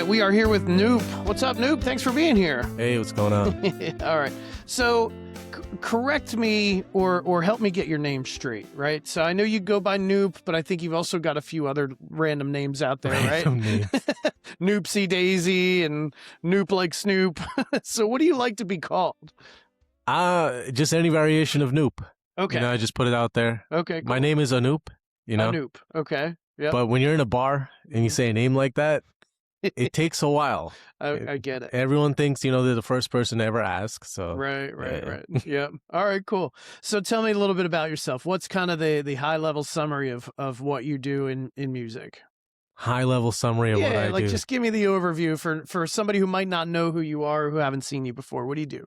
right, we are here with Noop. What's up, Noop? Thanks for being here. Hey, what's going on? All right. So, correct me or help me get your name straight, right? So I know you go by Noop, but I think you've also got a few other random names out there, Random right? names. Noopsie Daisy and Noop like Snoop. So what do you like to be called? Just any variation of Noop. Okay. You know, I just put it out there. Okay, cool. My name is Anoop, you know? Noop. Okay. Yep. But when you're in a bar and you say a name like that, it takes a while. I get it. Everyone thinks, you know, they're the first person to ever ask. So Right. yeah. Yep. All right, cool. So tell me a little bit about yourself. What's kind of the high level summary of what you do in music? High level summary of what I do. Just give me the overview for somebody who might not know who you are or who haven't seen you before. What do you do?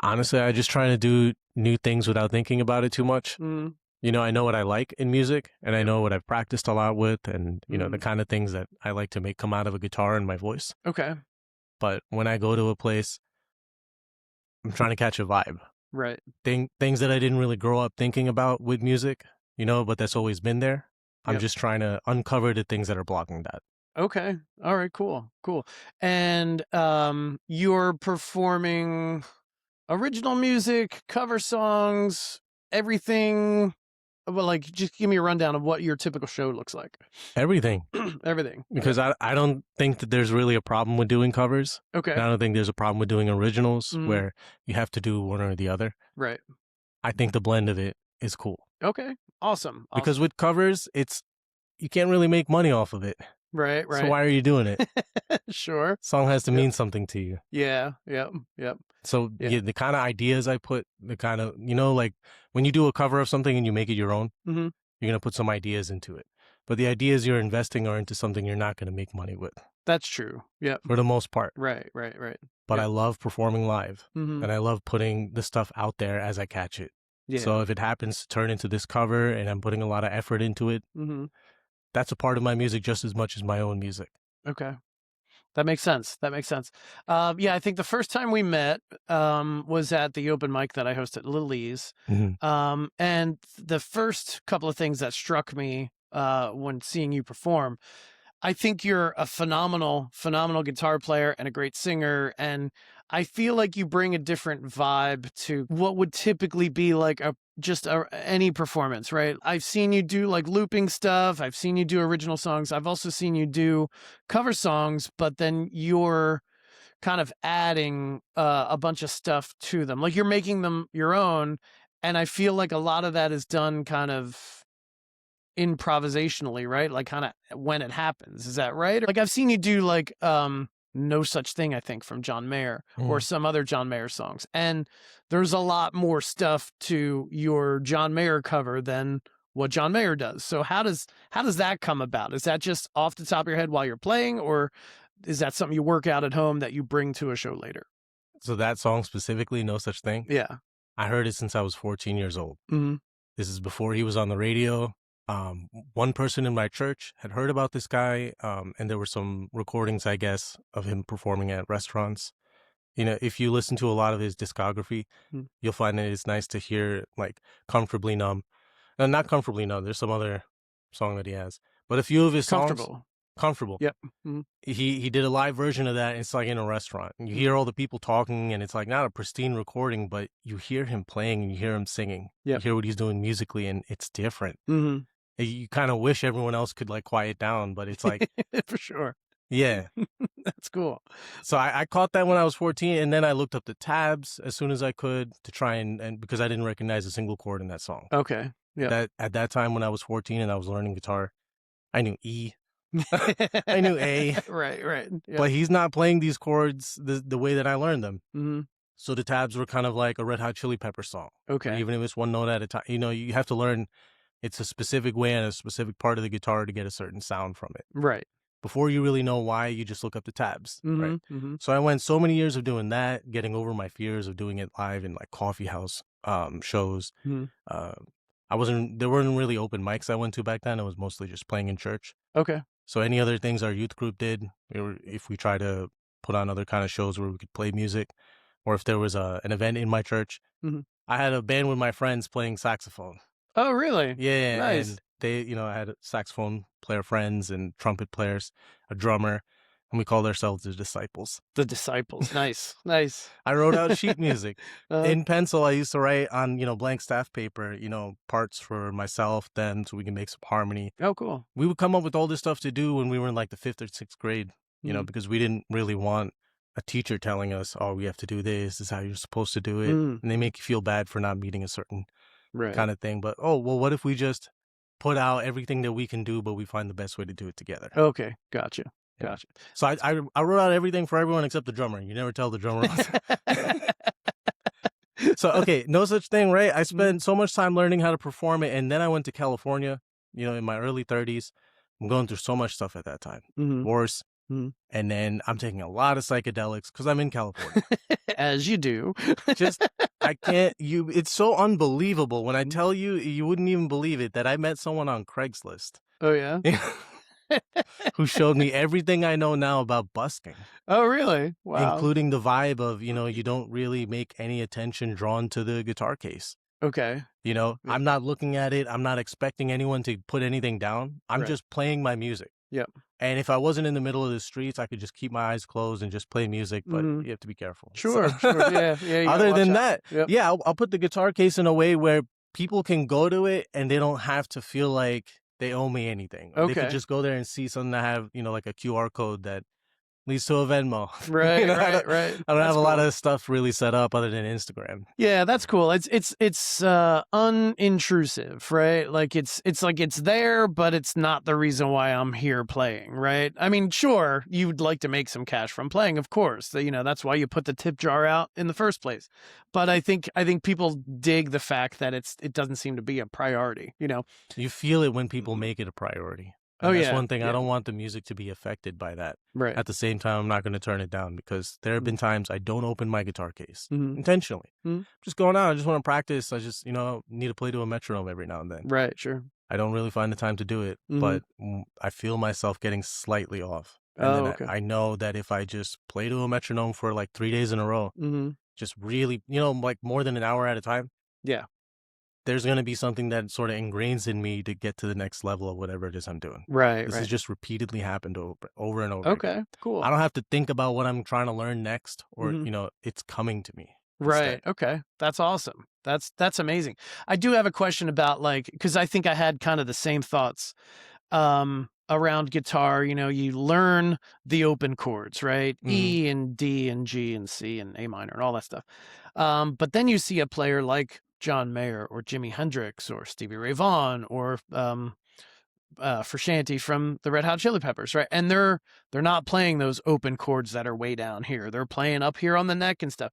Honestly, I just try to do new things without thinking about it too much. Mm. You know, I know what I like in music, and I know what I've practiced a lot with, and, you know, the kind of things that I like to make come out of a guitar and my voice. Okay. But when I go to a place, I'm trying to catch a vibe. Right. Things that I didn't really grow up thinking about with music, you know, but that's always been there. I'm Yep. just trying to uncover the things that are blocking that. Okay. All right, cool. And you're performing original music, cover songs, everything. Well, like, just give me a rundown of what your typical show looks like. Everything. Everything. Because I don't think that there's really a problem with doing covers. Okay. And I don't think there's a problem with doing originals where you have to do one or the other. Right. I think the blend of it is cool. Okay. Awesome. Because with covers, you can't really make money off of it. Right. So why are you doing it? Sure. Song has to mean something to you. Yeah. Yep. So Yeah. the kind of ideas I put, the kind of, you know, like when you do a cover of something and you make it your own, you're going to put some ideas into it. But the ideas you're investing are into something you're not going to make money with. That's true. Yep. For the most part. Right. But I love performing live. Mm-hmm. And I love putting the stuff out there as I catch it. Yeah. So if it happens to turn into this cover and I'm putting a lot of effort into it, that's a part of my music just as much as my own music. Okay. That makes sense. Yeah, I think the first time we met was at the open mic that I hosted at Lily's. And the first couple of things that struck me when seeing you perform, I think you're a phenomenal guitar player and a great singer. And I feel like you bring a different vibe to what would typically be like any performance, right? I've seen you do like looping stuff. I've seen you do original songs. I've also seen you do cover songs, but then you're kind of adding a bunch of stuff to them. Like you're making them your own. And I feel like a lot of that is done kind of improvisationally, right? Like kind of when it happens. Is that right? Like I've seen you do like No Such Thing, I think, from John Mayer or some other John Mayer songs. And there's a lot more stuff to your John Mayer cover than what John Mayer does. So how does that come about? Is that just off the top of your head while you're playing, or is that something you work out at home that you bring to a show later? So that song specifically, No Such Thing? Yeah. I heard it since I was 14 years old. Mm-hmm. This is before he was on the radio. One person in my church had heard about this guy, and there were some recordings, I guess, of him performing at restaurants. You know, if you listen to a lot of his discography, you'll find that it's nice to hear like Comfortably Numb. No, not Comfortably Numb. There's some other song that he has, but a few of his songs. Comfortable. Yep. He did a live version of that. And it's like in a restaurant. And you hear all the people talking, and it's like not a pristine recording, but you hear him playing and you hear him singing. Yep. You hear what he's doing musically, and it's different. Mm-hmm. You kind of wish everyone else could like quiet down, but it's like for sure. Yeah. That's cool. So I caught that when I was 14, and then I looked up the tabs as soon as I could to try and because I didn't recognize a single chord in that song. Okay. Yeah. At that time when I was 14 and I was learning guitar, I knew E. I knew A. Right. Yep. But he's not playing these chords the way that I learned them. Mm-hmm. So the tabs were kind of like a Red Hot Chili Pepper song. Okay. Even if it's one note at a time, you know, you have to learn it's a specific way and a specific part of the guitar to get a certain sound from it. Right. Before you really know why, you just look up the tabs, right? Mm-hmm. So I went so many years of doing that, getting over my fears of doing it live in like coffee house shows. There weren't really open mics I went to back then. It was mostly just playing in church. Okay. So any other things our youth group did, if we try to put on other kind of shows where we could play music, or if there was an event in my church, I had a band with my friends playing saxophone. Oh, really? Yeah. Nice. And they, I had saxophone player friends and trumpet players, a drummer. and we called ourselves the Disciples. The Disciples. Nice. Nice. I wrote out sheet music. Uh, In pencil, I used to write on, blank staff paper, parts for myself, them, so we can make some harmony. oh, cool. We would come up with all this stuff to do when we were in like the 5th or 6th grade, because we didn't really want a teacher telling us, oh, we have to do this is how you're supposed to do it. Mm. And they make you feel bad for not meeting a certain Right. kind of thing. But, oh, well, what if we just put out everything that we can do, but we find the best way to do it together? Okay. Gotcha. Yeah. Gotcha. So I wrote out everything for everyone except the drummer. You never tell the drummer. So, okay, no such thing, right? I spent so much time learning how to perform it, and then I went to California, in my early 30s. I'm going through so much stuff at that time. Divorce. And then I'm taking a lot of psychedelics because I'm in California. As you do. I can't, it's so unbelievable. When I tell you, you wouldn't even believe it, that I met someone on Craigslist. Oh, yeah? Who showed me everything I know now about busking. Oh, really? Wow. Including the vibe of, you don't really make any attention drawn to the guitar case. Okay. Yeah. I'm not looking at it. I'm not expecting anyone to put anything down. I'm just playing my music. Yep. And if I wasn't in the middle of the streets, I could just keep my eyes closed and just play music, but you have to be careful. Sure. Yeah. Yeah. Other than that, Yep. yeah, I'll put the guitar case in a way where people can go to it and they don't have to feel like they owe me anything. They could just go there and see something that have, like a QR code that leads to a Venmo. Right, right. I don't have a lot of stuff really set up other than Instagram. Yeah, that's cool. It's unintrusive, right? Like it's like it's there, but it's not the reason why I'm here playing, right? I mean, sure, you'd like to make some cash from playing, of course. That's why you put the tip jar out in the first place. But I think people dig the fact that it doesn't seem to be a priority, You feel it when people make it a priority. And that's one thing. I don't want the music to be affected by that. Right. At the same time, I'm not going to turn it down because there have been times I don't open my guitar case intentionally. Just going out. I just want to practice. I just, need to play to a metronome every now and then. Right. Sure. I don't really find the time to do it, but I feel myself getting slightly off. And then I know that if I just play to a metronome for like 3 days in a row, just really, like more than an hour at a time. Yeah. There's going to be something that sort of ingrains in me to get to the next level of whatever it is I'm doing. Right. This has just repeatedly happened over and over. Okay, again. cool. I don't have to think about what I'm trying to learn next or, it's coming to me. Right. Instead. Okay. That's awesome. That's amazing. I do have a question about because I think I had kind of the same thoughts around guitar. You learn the open chords, right? E and D and G and C and A minor and all that stuff. But then you see a player like John Mayer or Jimi Hendrix or Stevie Ray Vaughan or Frusciante from the Red Hot Chili Peppers, right? And they're not playing those open chords that are way down here. They're playing up here on the neck and stuff.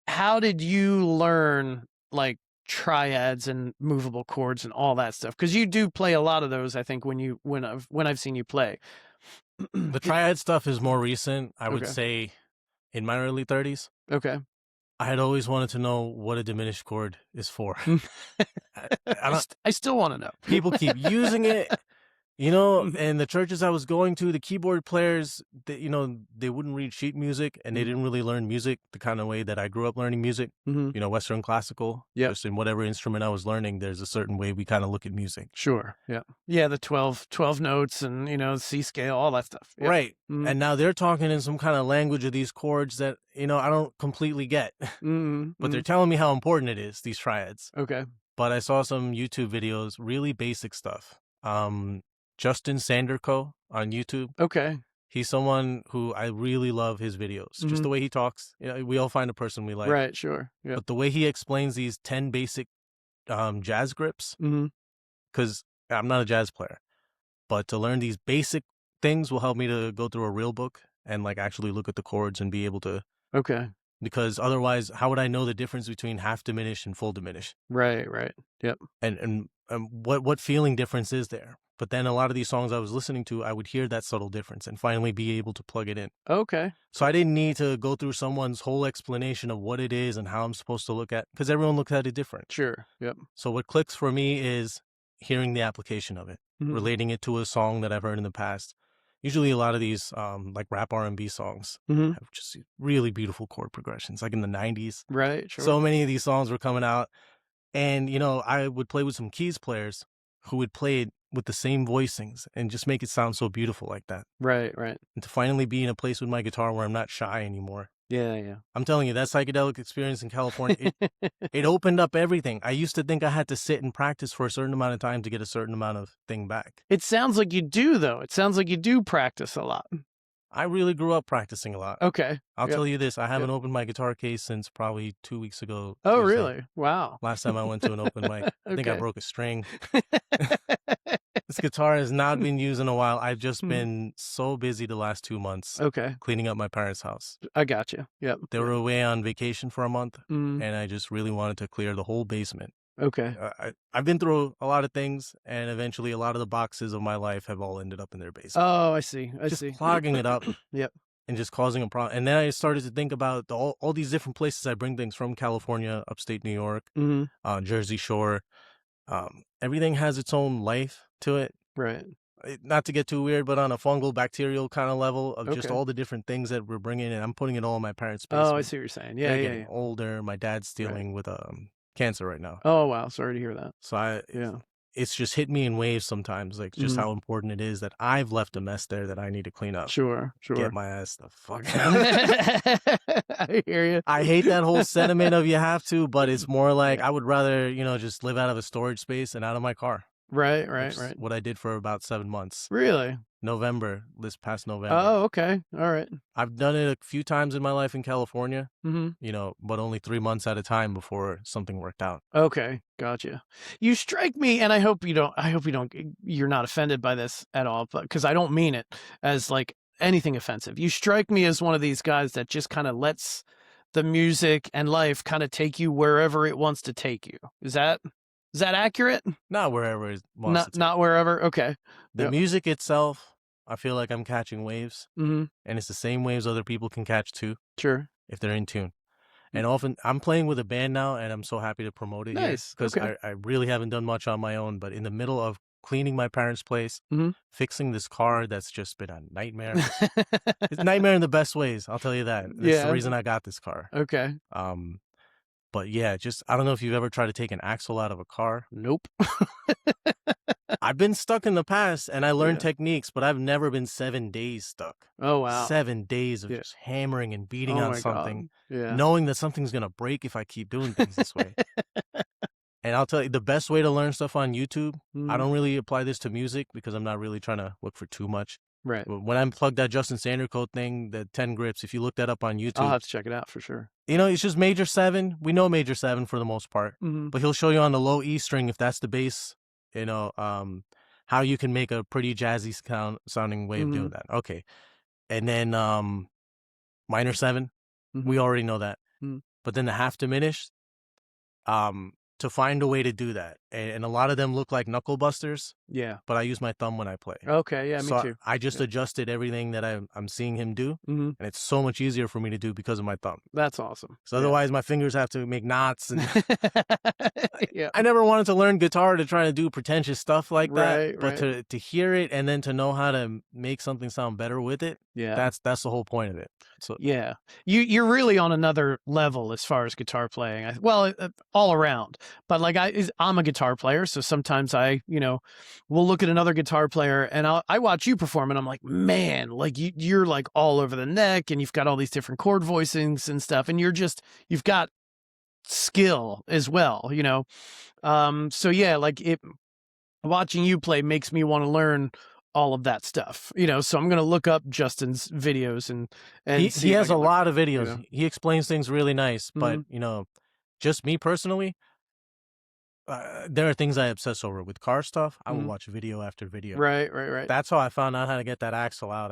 How did you learn like triads and movable chords and all that stuff? Because you do play a lot of those, I think, when I've seen you play. The triad stuff is more recent. I would say in my early 30s. Okay. I had always wanted to know what a diminished chord is for. I still want to know. People keep using it, and the churches I was going to, the keyboard players, they wouldn't read sheet music and they didn't really learn music the kind of way that I grew up learning music, Western classical. Yeah. Just in whatever instrument I was learning, there's a certain way we kind of look at music. Sure. Yeah. Yeah. The 12 notes and, C scale, all that stuff. Yep. Right. And now they're talking in some kind of language of these chords that, I don't completely get, but they're telling me how important it is, these triads. Okay. But I saw some YouTube videos, really basic stuff. Justin Sanderco on YouTube. Okay. He's someone who I really love his videos. Just the way he talks. We all find a person we like. Right, sure. Yeah. But the way he explains these 10 basic jazz grips, because I'm not a jazz player, but to learn these basic things will help me to go through a real book and like actually look at the chords and be able to. Okay. Because otherwise, how would I know the difference between half diminish and full diminish? Right. Yep. And what feeling difference is there? But then a lot of these songs I was listening to, I would hear that subtle difference and finally be able to plug it in. Okay. So I didn't need to go through someone's whole explanation of what it is and how I'm supposed to look at, because everyone looks at it different. Sure. Yep. So what clicks for me is hearing the application of it, relating it to a song that I've heard in the past. Usually a lot of these like rap R&B songs have just really beautiful chord progressions, like in the 90s. Right, sure. So many of these songs were coming out. And, I would play with some keys players who would play it with the same voicings and just make it sound so beautiful like that. Right. And to finally be in a place with my guitar where I'm not shy anymore. Yeah. I'm telling you, that psychedelic experience in California, it opened up everything. I used to think I had to sit and practice for a certain amount of time to get a certain amount of thing back. It sounds like you do, though. It sounds like you do practice a lot. I really grew up practicing a lot. Okay. I'll tell you this. I haven't opened my guitar case since probably 2 weeks ago. Oh, Tuesday. really? Wow. Last time I went to an open mic. I think I Okay. broke a string. This guitar has not been used in a while. I've just been so busy the last 2 months. Okay. Cleaning up my parents' house. I got you. Yep. They were away on vacation for a month, and I just really wanted to clear the whole basement. Okay. I've been through a lot of things, and eventually a lot of the boxes of my life have all ended up in their basement. Oh, I see. Just clogging it up. Yep. And just causing a problem. And then I started to think about all these different places I bring things from: California, upstate New York, Jersey Shore. Everything has its own life to it. Right. Not to get too weird, but on a fungal, bacterial kind of level of just all the different things that we're bringing in. I'm putting it all in my parents' basement. Oh, I see what you're saying. Yeah, They're getting older. My dad's dealing with cancer right now. Oh, wow. Sorry to hear that. So it's just hit me in waves sometimes, like just how important it is that I've left a mess there that I need to clean up. Sure. Get my ass the fuck out. I hear you. I hate that whole sentiment of you have to, but it's more like I would rather, just live out of a storage space and out of my car. Right. What I did for about 7 months. Really? This past November. Oh, okay. All right. I've done it a few times in my life in California, but only 3 months at a time before something worked out. Okay. Gotcha. You strike me, and I hope you're not offended by this at all, but because I don't mean it as like anything offensive. You strike me as one of these guys that just kind of lets the music and life kind of take you wherever it wants to take you. Is that accurate? Not wherever it wants to. Not wherever. Okay. The music itself, I feel like I'm catching waves, and it's the same waves other people can catch too. Sure. If they're in tune. And often I'm playing with a band now, and I'm so happy to promote it. Nice. Because I really haven't done much on my own, but in the middle of cleaning my parents' place, fixing this car that's just been a nightmare. It's a nightmare in the best ways, I'll tell you that. That's the reason I got this car. Okay. But yeah, I don't know if you've ever tried to take an axle out of a car. Nope. I've been stuck in the past, and I learned techniques, but I've never been 7 days stuck. Oh, wow. 7 days of just hammering and beating on something, knowing that something's going to break if I keep doing things this way. And I'll tell you, the best way to learn stuff on YouTube, I don't really apply this to music because I'm not really trying to look for too much. Right. When I unplugged that Justin Sandercoat thing, the 10 grips, if you look that up on YouTube. I'll have to check it out for sure. It's just major 7. We know major 7 for the most part. But he'll show you on the low E string, if that's the bass, how you can make a pretty jazzy sounding way of doing that. Okay. And then minor 7, we already know that. But then the half diminished, to find a way to do that. And a lot of them look like knuckle busters. Yeah. But I use my thumb when I play. Okay, yeah, me too. I just adjusted everything that I'm seeing him do. And it's so much easier for me to do because of my thumb. That's awesome. So otherwise my fingers have to make knots. And I never wanted to learn guitar to try to do pretentious stuff like that. But to hear it and then to know how to make something sound better with it, that's the whole point of it. So yeah, you're really on another level as far as guitar playing. All around. But like I'm a guitar player, so sometimes we'll look at another guitar player and I watch you perform and I'm like, man, like you're like all over the neck and you've got all these different chord voicings and stuff, and you've got skill as well, so yeah, like watching you play makes me want to learn all of that stuff, so I'm going to look up Justin's videos and he has a lot of videos. He explains things really nice, but just me personally, there are things I obsess over with car stuff. I will watch video after video. Right. That's how I found out how to get that axle out.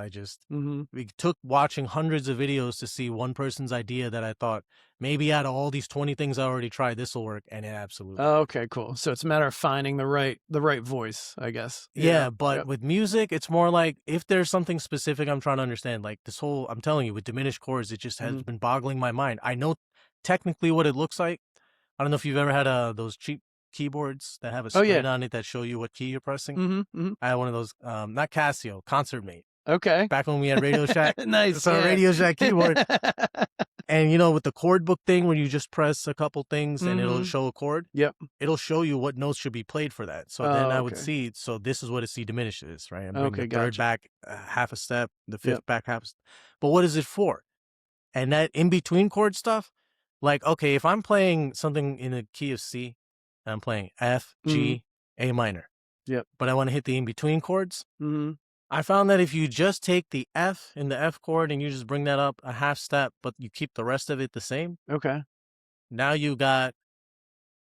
We took watching hundreds of videos to see one person's idea that I thought maybe out of all these 20 things I already tried, this will work, and it absolutely. Oh, okay, cool. So it's a matter of finding the right voice, I guess. Yeah, but with music, it's more like if there's something specific I'm trying to understand, like this whole, I'm telling you, with diminished chords, it just has been boggling my mind. I know technically what it looks like. I don't know if you've ever had those cheap keyboards that have a screen on it that show you what key you're pressing. I had one of those, not Casio, Concert Mate. Okay. Back when we had Radio Shack. Nice. So Radio Shack keyboard. And you know, with the chord book thing, when you just press a couple things and it'll Mhm. show a chord, Yep. it'll show you what notes should be played for that. So then Oh, I would okay. see, so this is what a C diminished is, right? And bring the Okay, third gotcha. back half a step, the Yep. fifth back half a step. But what is it for? And that in between chord stuff, like, okay, if I'm playing something in a key of C, and I'm playing F, Mhm. G, A minor, Yep. but I want to hit the in between chords, Mhm. I found that if you just take the F in the F chord and you just bring that up a half step, but you keep the rest of it the same, Okay. now you got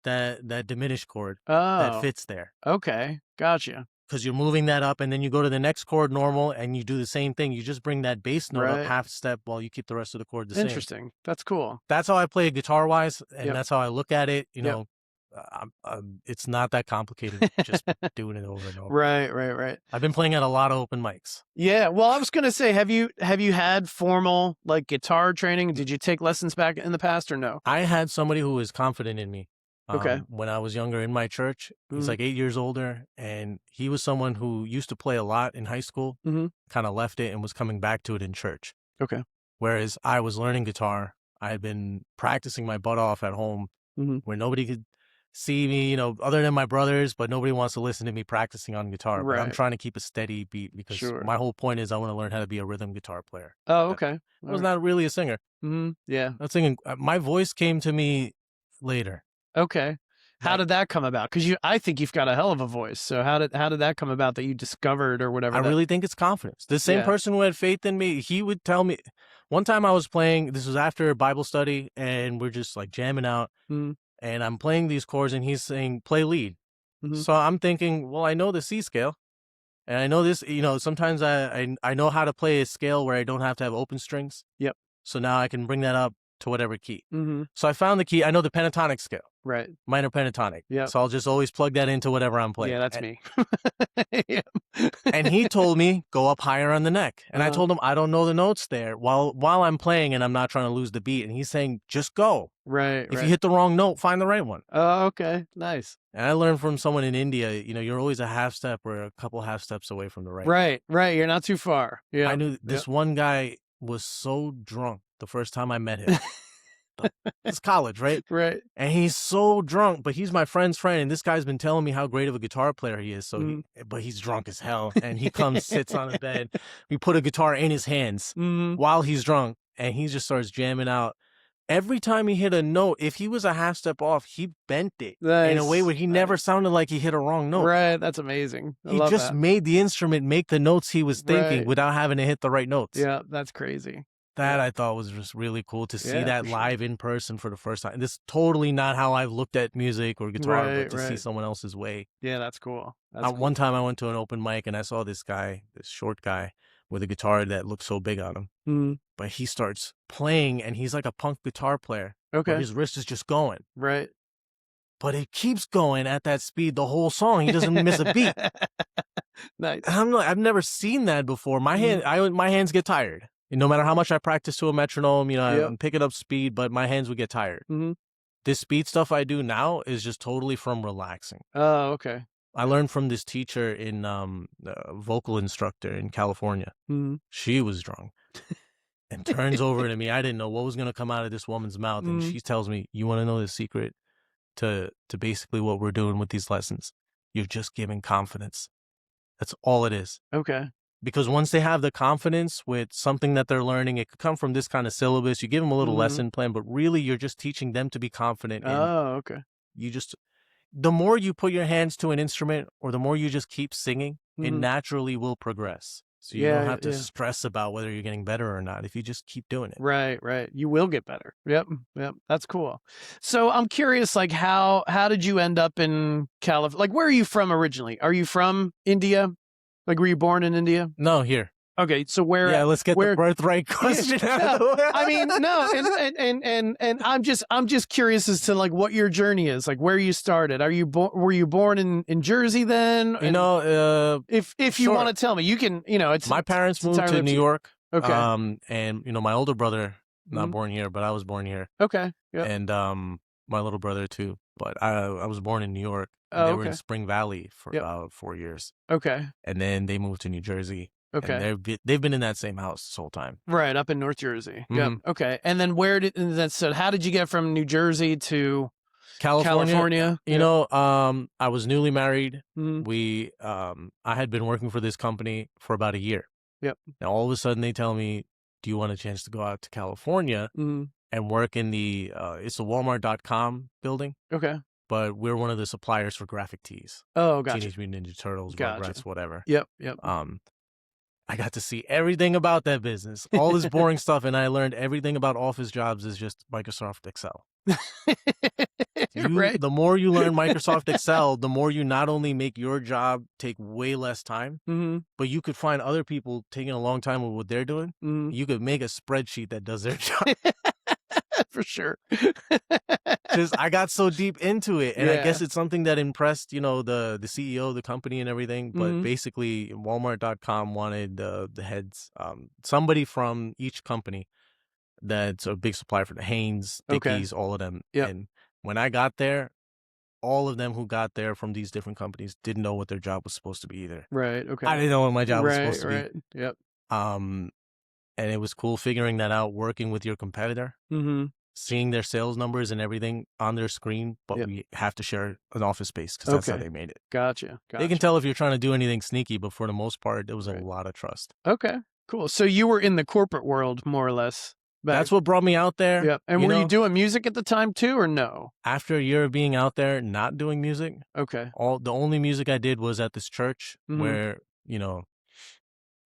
that diminished chord that Oh, fits there. okay. Gotcha. Because you're moving that up, and then you go to the next chord normal, and you do the same thing. You just bring that bass note up Right. half step while you keep the rest of the chord the same. Interesting. That's cool. That's how I play guitar-wise, and Yep. that's how I look at it. You Yep. know, it's not that complicated. Just doing it over and over. Right, right, right. I've been playing at a lot of open mics. Yeah, well, I was gonna say, have you had formal like guitar training? Did you take lessons back in the past or no? I had somebody who was confident in me Okay. when I was younger in my church. He's Mhm. like 8 years older, and he was someone who used to play a lot in high school, Mhm. kind of left it and was coming back to it in church. Okay. Whereas I was learning guitar. I had been practicing my butt off at home Mhm. where nobody could see me, you know, other than my brothers, but nobody wants to listen to me practicing on guitar. But I'm Right. trying to keep a steady beat because Sure. my whole point is I want to learn how to be a rhythm guitar player. Oh, I okay. I All was right. not really a singer. Mhm. Yeah. Not singing. My voice came to me later. Okay. How Like, did that come about? Because I think you've got a hell of a voice. So how did that come about that you discovered or I whatever that? really think it's confidence. The same Yeah. person who had faith in me, he would tell me. One time I was playing, this was after a Bible study, and we're just like jamming out, Mhm. and I'm playing these chords, and he's saying, play lead. Mhm. So I'm thinking, well, I know the C scale, and I know this, you know, sometimes I know how to play a scale where I don't have to have open strings. Yep. So now I can bring that up to whatever key. Mhm. So I found the key. I know the pentatonic scale, Right. minor pentatonic. Yep. So I'll just always plug that into whatever I'm Yeah, playing. that's me. Yep. And he told me go up higher on the neck, and I Uh-huh. told him I don't know the notes there while I'm playing, and I'm not trying to lose the beat. And he's saying just go. Right, If you right. hit the wrong note, find the right one. Oh, okay. Nice. And I learned from someone in India, you know, you're always a half step or a couple half steps away from the right note. Right, right. You're not too far. I Yep. knew Yep. this one guy was so drunk the first time I met him. It's college, right? Right. And he's so drunk, but he's my friend's friend, and this guy's been telling me how great of a guitar player he is. Mhm. But he's drunk as hell, and he comes, sits on the bed. We put a guitar in his hands Mhm. while he's drunk, and he just starts jamming out. Every time he hit a note, if he was a half step off, he bent it in a way Nice. where he never Nice. sounded like he hit a wrong note. Right. That's amazing. I He love just that. made the instrument make the notes he was thinking Right. without having to hit the right notes. Yeah, that's crazy. That Yeah. I thought was just really cool to see Yeah, that for sure. live in person for the first time. This is totally not how I've looked at music or guitar, but Right, to see right. someone else's way. Yeah, that's cool. That's One cool. time I went to an open mic and I saw this guy, this short guy, with a guitar that looked so big on him. Mhm. But he starts playing and he's like a punk guitar player where Okay. his wrist is just going. Right. But it keeps going at that speed the whole song. He doesn't miss a beat. Nice. And I'm like, I've never seen that before. Mhm. My hands get tired. No matter how much I practice to a metronome, you know, Yep. I'm picking up speed, but my hands would get tired. Mhm. This speed stuff I do now is just totally from relaxing. Oh, okay. I learned from this teacher in a vocal instructor in California. Mhm. She was drunk and turns over to me. I didn't know what was going to come out of this woman's mouth, and Mhm. she tells me, "You want to know the secret to basically what we're doing with these lessons? You're just giving confidence. That's all it is." Okay. Because once they have the confidence with something that they're learning, it could come from this kind of syllabus. You give them a little Mhm. lesson plan, but really you're just teaching them to be confident. And Oh, okay. you just, the more you put your hands to an instrument or the more you just keep singing, it Mhm. naturally will progress. So you don't Yeah, have to yeah. stress about whether you're getting better or not if you just keep doing it. Right, right. You will get better. Yep, yep. That's cool. So I'm curious, like how did you end up in California? Like, where are you from originally? Are you from India? Like, were you born in India? No, here. Okay, so Yeah, let's get the birthright question out of the way. I mean, no, and I'm just curious as to like what your journey is, like where you started. Were you born in Jersey then? You know, if you sure. want to tell me, you can. You know, My parents moved to New York. Okay. And you know, my older brother not Mhm. born here, but I was born here. Okay. Yeah. And my little brother too. But I was born in New York. And Oh, they were in okay. Spring Valley for Yep. about 4 years. Okay. And then they moved to New Jersey. Okay. And they've been in that same house this whole time. Right, up in North Jersey. Mhm. Yep. Okay. And then so how did you get from New Jersey to California. California? You know, I was newly married. Mhm. I had been working for this company for about a year. Yep. Now all of a sudden they tell me, "Do you want a chance to go out to California Mhm. and work in it's the Walmart.com building?" Okay. But we're one of the suppliers for graphic tees. Oh, gotcha. Teenage Mutant Ninja Turtles, Gotcha. Rugrats, whatever. Yep. I got to see everything about that business, all this boring stuff, and I learned everything about office jobs is just Microsoft Excel. Right. The more you learn Microsoft Excel, the more you not only make your job take way less time, but you could find other people taking a long time with what they're doing. You could make a spreadsheet that does their job. For sure. Because I got so deep into it, and I guess Yeah. it's something that impressed, the CEO of the company and everything. But basically, Walmart.com wanted the heads, somebody from each company that's a big supplier for the Hanes, Okay. Dickies, all of them. Yep. And when I got there, all of them who got there from these different companies didn't know what their job was supposed to be either. Right. Okay. I didn't know what my job was supposed to be. Right. Yep. And it was cool figuring that out, working with your competitor, seeing their sales numbers and everything on their screen, but we have to share an office space because that's how they made it. Gotcha. They can tell if you're trying to do anything sneaky, but for the most part, there was a lot of trust. Okay, cool. So you were in the corporate world, more or less. That's what brought me out there. Yep. And were you doing music at the time too, or no? After a year of being out there, not doing music. Okay. The only music I did was at this church where,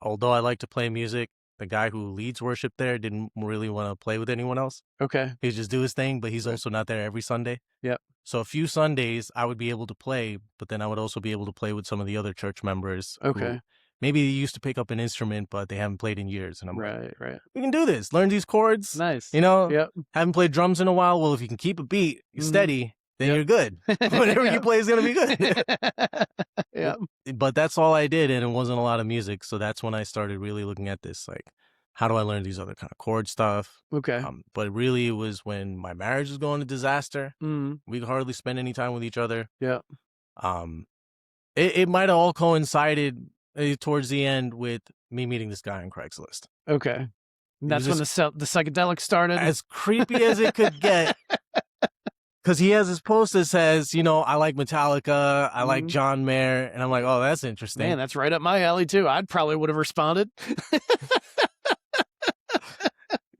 although I like to play music, the guy who leads worship there didn't really want to play with anyone else. Okay. He'd just do his thing, but he's also not there every Sunday. Yep. So a few Sundays I would be able to play, but then I would also be able to play with some of the other church members. Okay. Maybe they used to pick up an instrument, but they haven't played in years. And I'm like, right. We can do this. Learn these chords. Nice. Yep. Haven't played drums in a while. Well, if you can keep a beat steady, then you're good. Whatever you play is going to be good. Yeah. But that's all I did, and it wasn't a lot of music. So that's when I started really looking at this, like, how do I learn these other kind of chord stuff? Okay. But really, it was when my marriage was going to disaster. We could hardly spend any time with each other. Yeah. It might have all coincided towards the end with me meeting this guy on Craigslist. Okay. And that's when the psychedelics started. As creepy as it could get. Because he has this post that says, I like Metallica, I like John Mayer, and I'm like, oh, that's interesting. Man, that's right up my alley too. I probably would have responded.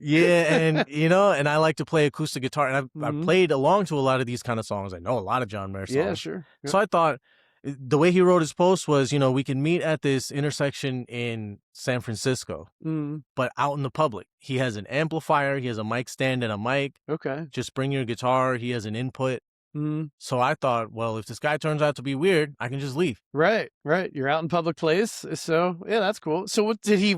Yeah, and and I like to play acoustic guitar, and I've played along to a lot of these kind of songs. I know a lot of John Mayer songs. Yeah, sure. Yep. So I thought the way he wrote his post was, we can meet at this intersection in San Francisco, but out in the public. He has an amplifier, he has a mic stand and a mic. Okay. Just bring your guitar. He has an input. So I thought, well, if this guy turns out to be weird, I can just leave. Right. You're out in public place. So, yeah, that's cool. So what did he...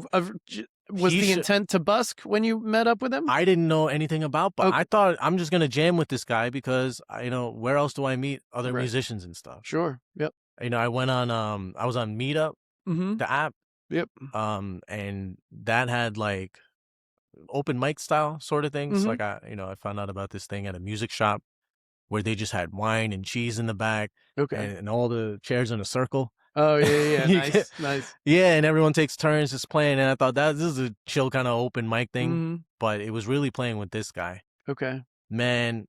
Was the intent to busk when you met up with him? I didn't know anything about, but I thought I'm just going to jam with this guy because, where else do I meet other musicians and stuff? Sure. Yep. I went on, I was on Meetup, the app. Yep. And that had like open mic style sort of things. Like I found out about this thing at a music shop where they just had wine and cheese in the back. Okay. And all the chairs in a circle. Oh, yeah. Nice. Yeah, and everyone takes turns just playing. And I thought this is a chill kind of open mic thing. But it was really playing with this guy. Okay. Man,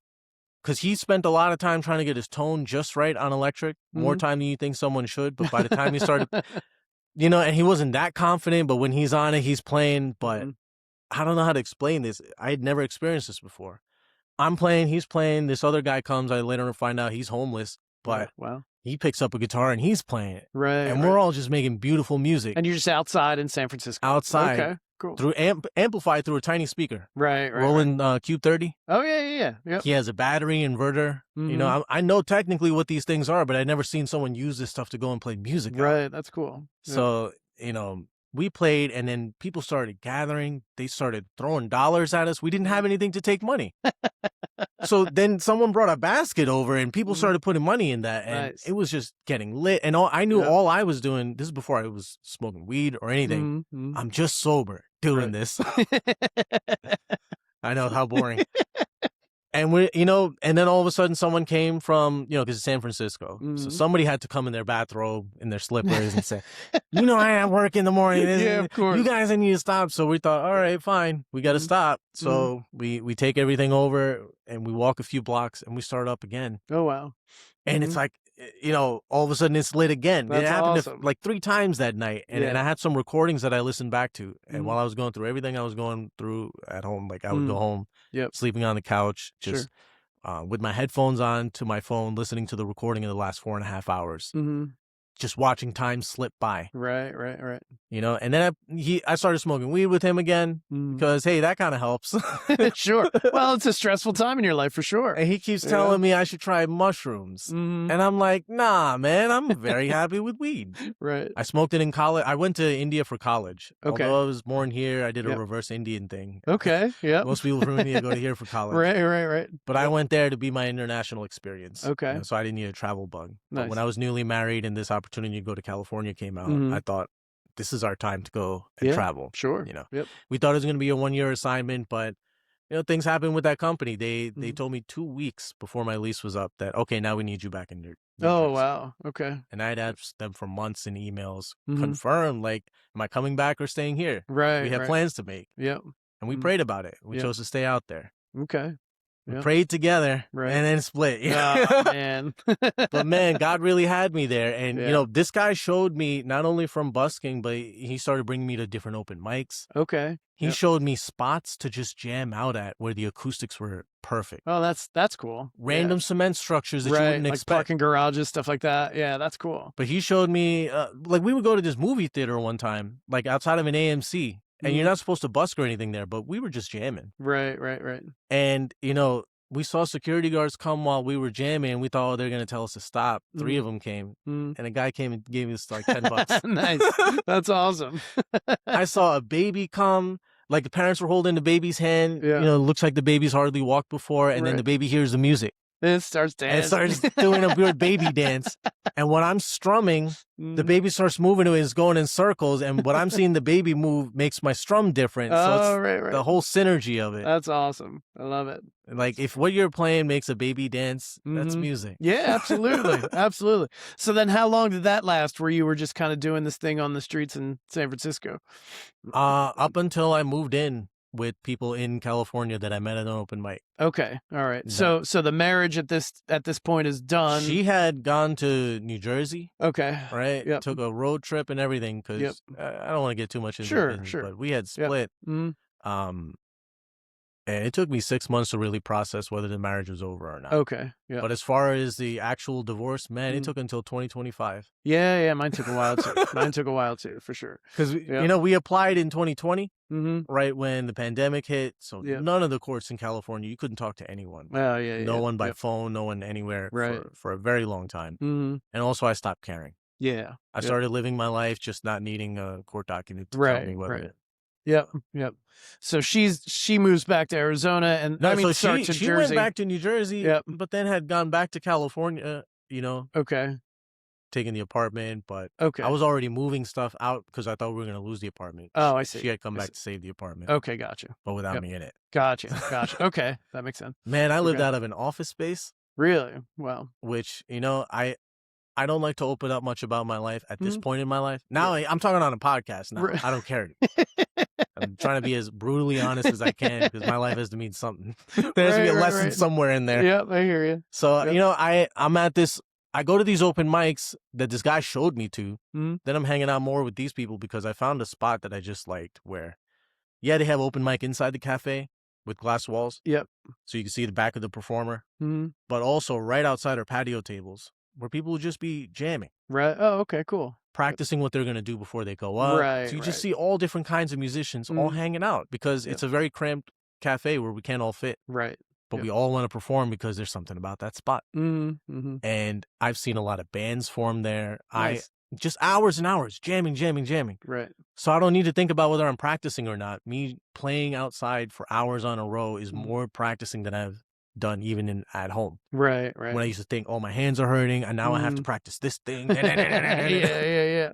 because he spent a lot of time trying to get his tone just right on electric. More time than you think someone should. But by the time he started, and he wasn't that confident. But when he's on it, he's playing. But I don't know how to explain this. I had never experienced this before. I'm playing, he's playing. This other guy comes. I later find out he's homeless. But wow. He picks up a guitar and he's playing it. Right. And we're all just making beautiful music. And you're just outside in San Francisco. Outside. Okay, cool. Through amplified through a tiny speaker. Right. Roland Cube 30. Oh, yeah. Yep. He has a battery inverter. I know technically what these things are, but I'd never seen someone use this stuff to go and play music. Right. That's cool. So, we played and then people started gathering. They started throwing dollars at us. We didn't have anything to take money. So then someone brought a basket over and people started putting money in that. And it was just getting lit. And all I was doing, this is before I was smoking weed or anything. I'm just sober doing this. I know, how boring. And and then all of a sudden someone came from, because it's San Francisco. So somebody had to come in their bathrobe, in their slippers and say, I have work in the morning. Yeah, of course. You guys need to stop. So we thought, all right, fine. We got to stop. So we take everything over and we walk a few blocks and we start up again. Oh, wow. And it's like, all of a sudden it's lit again. That's it happened awesome. like 3 times that night. And I had some recordings that I listened back to. And while I was going through everything I was going through at home, like I would go home, sleeping on the couch, just with my headphones on to my phone, listening to the recording of the last 4.5 hours. Just watching time slip by. Right. And then I started smoking weed with him again because, hey, that kind of helps. Sure. Well, it's a stressful time in your life for sure. And he keeps telling me I should try mushrooms. And I'm like, nah, man, I'm very happy with weed. Right. I smoked it in college. I went to India for college. Okay. Although I was born here, I did a reverse Indian thing. Okay. Yeah. Most people from India go to here for college. Right. But I went there to be my international experience. Okay. So I didn't need a travel bug. Nice. But when I was newly married and this opportunity to go to California came out, I thought, this is our time to go and travel. Sure. We thought it was going to be a 1-year assignment, but things happened with that company. They told me 2 weeks before my lease was up that, okay, now we need you back in New Jersey. Wow. Okay. And I'd asked them for months in emails, confirm, like, am I coming back or staying here? Right. We have plans to make. Yep. And we prayed about it. We chose to stay out there. Okay. We prayed together and then split. Oh, man. But man, God really had me there. And, this guy showed me not only from busking, but he started bringing me to different open mics. Okay. He showed me spots to just jam out at where the acoustics were perfect. Oh, that's cool. Random cement structures that you wouldn't like expect. Parking garages, stuff like that. Yeah, that's cool. But he showed me, like we would go to this movie theater one time, like outside of an AMC. And you're not supposed to busk or anything there, but we were just jamming. Right. And, we saw security guards come while we were jamming, and we thought, they're going to tell us to stop. 3 of them came, and a guy came and gave us like $10. Nice. That's awesome. I saw a baby come, like the parents were holding the baby's hand. Yeah. Looks like the baby's hardly walked before, and then the baby hears the music. It starts dancing. And it starts doing a weird baby dance. And when I'm strumming, the baby starts moving and it's going in circles. And what I'm seeing the baby move makes my strum different. So it's the whole synergy of it. That's awesome. I love it. Like if what you're playing makes a baby dance, that's music. Yeah, absolutely. Absolutely. So then how long did that last where you were just kind of doing this thing on the streets in San Francisco? Up until I moved in with people in California that I met at an open mic. Okay. All right. So the marriage at this point is done. She had gone to New Jersey. Okay. Right? Yep. Took a road trip and everything because I don't want to get too much into it. Sure. But we had split. Yep. And it took me 6 months to really process whether the marriage was over or not. Okay. Yeah. But as far as the actual divorce, man, it took until 2025. Yeah. Mine took a while too. For sure. Because, we applied in 2020, right when the pandemic hit. So none of the courts in California, you couldn't talk to anyone. Oh, yeah. No one by phone, no one anywhere for a very long time. And also I stopped caring. Yeah. I started living my life just not needing a court document to tell me whether Yep. So she moves back to Arizona and she went back to New Jersey, but then had gone back to California, Okay. taking the apartment, but I was already moving stuff out because I thought we were going to lose the apartment. Oh, I see. She had come back to save the apartment. Okay, gotcha. But without me in it. Gotcha. Okay, that makes sense. Man, I lived out of an office space. Really? Wow. Which, I don't like to open up much about my life at this point in my life. Now I'm talking on a podcast now. I don't care. I'm trying to be as brutally honest as I can because my life has to mean something. There has to be a lesson somewhere in there. Yep, I hear you. So, I'm at this, I go to these open mics that this guy showed me to. Then I'm hanging out more with these people because I found a spot that I just liked where, they have open mic inside the cafe with glass walls. Yep. So you can see the back of the performer. But also right outside are patio tables where people will just be jamming. Right. Oh, okay, cool. Practicing what they're going to do before they go up. Right. So you just see all different kinds of musicians all hanging out because it's a very cramped cafe where we can't all fit. Right. But we all want to perform because there's something about that spot. And I've seen a lot of bands form there. Nice. Just hours and hours jamming. Right. So I don't need to think about whether I'm practicing or not. Me playing outside for hours on a row is more practicing than I've done even at home. Right. When I used to think, oh, my hands are hurting and now I have to practice this thing. Yeah.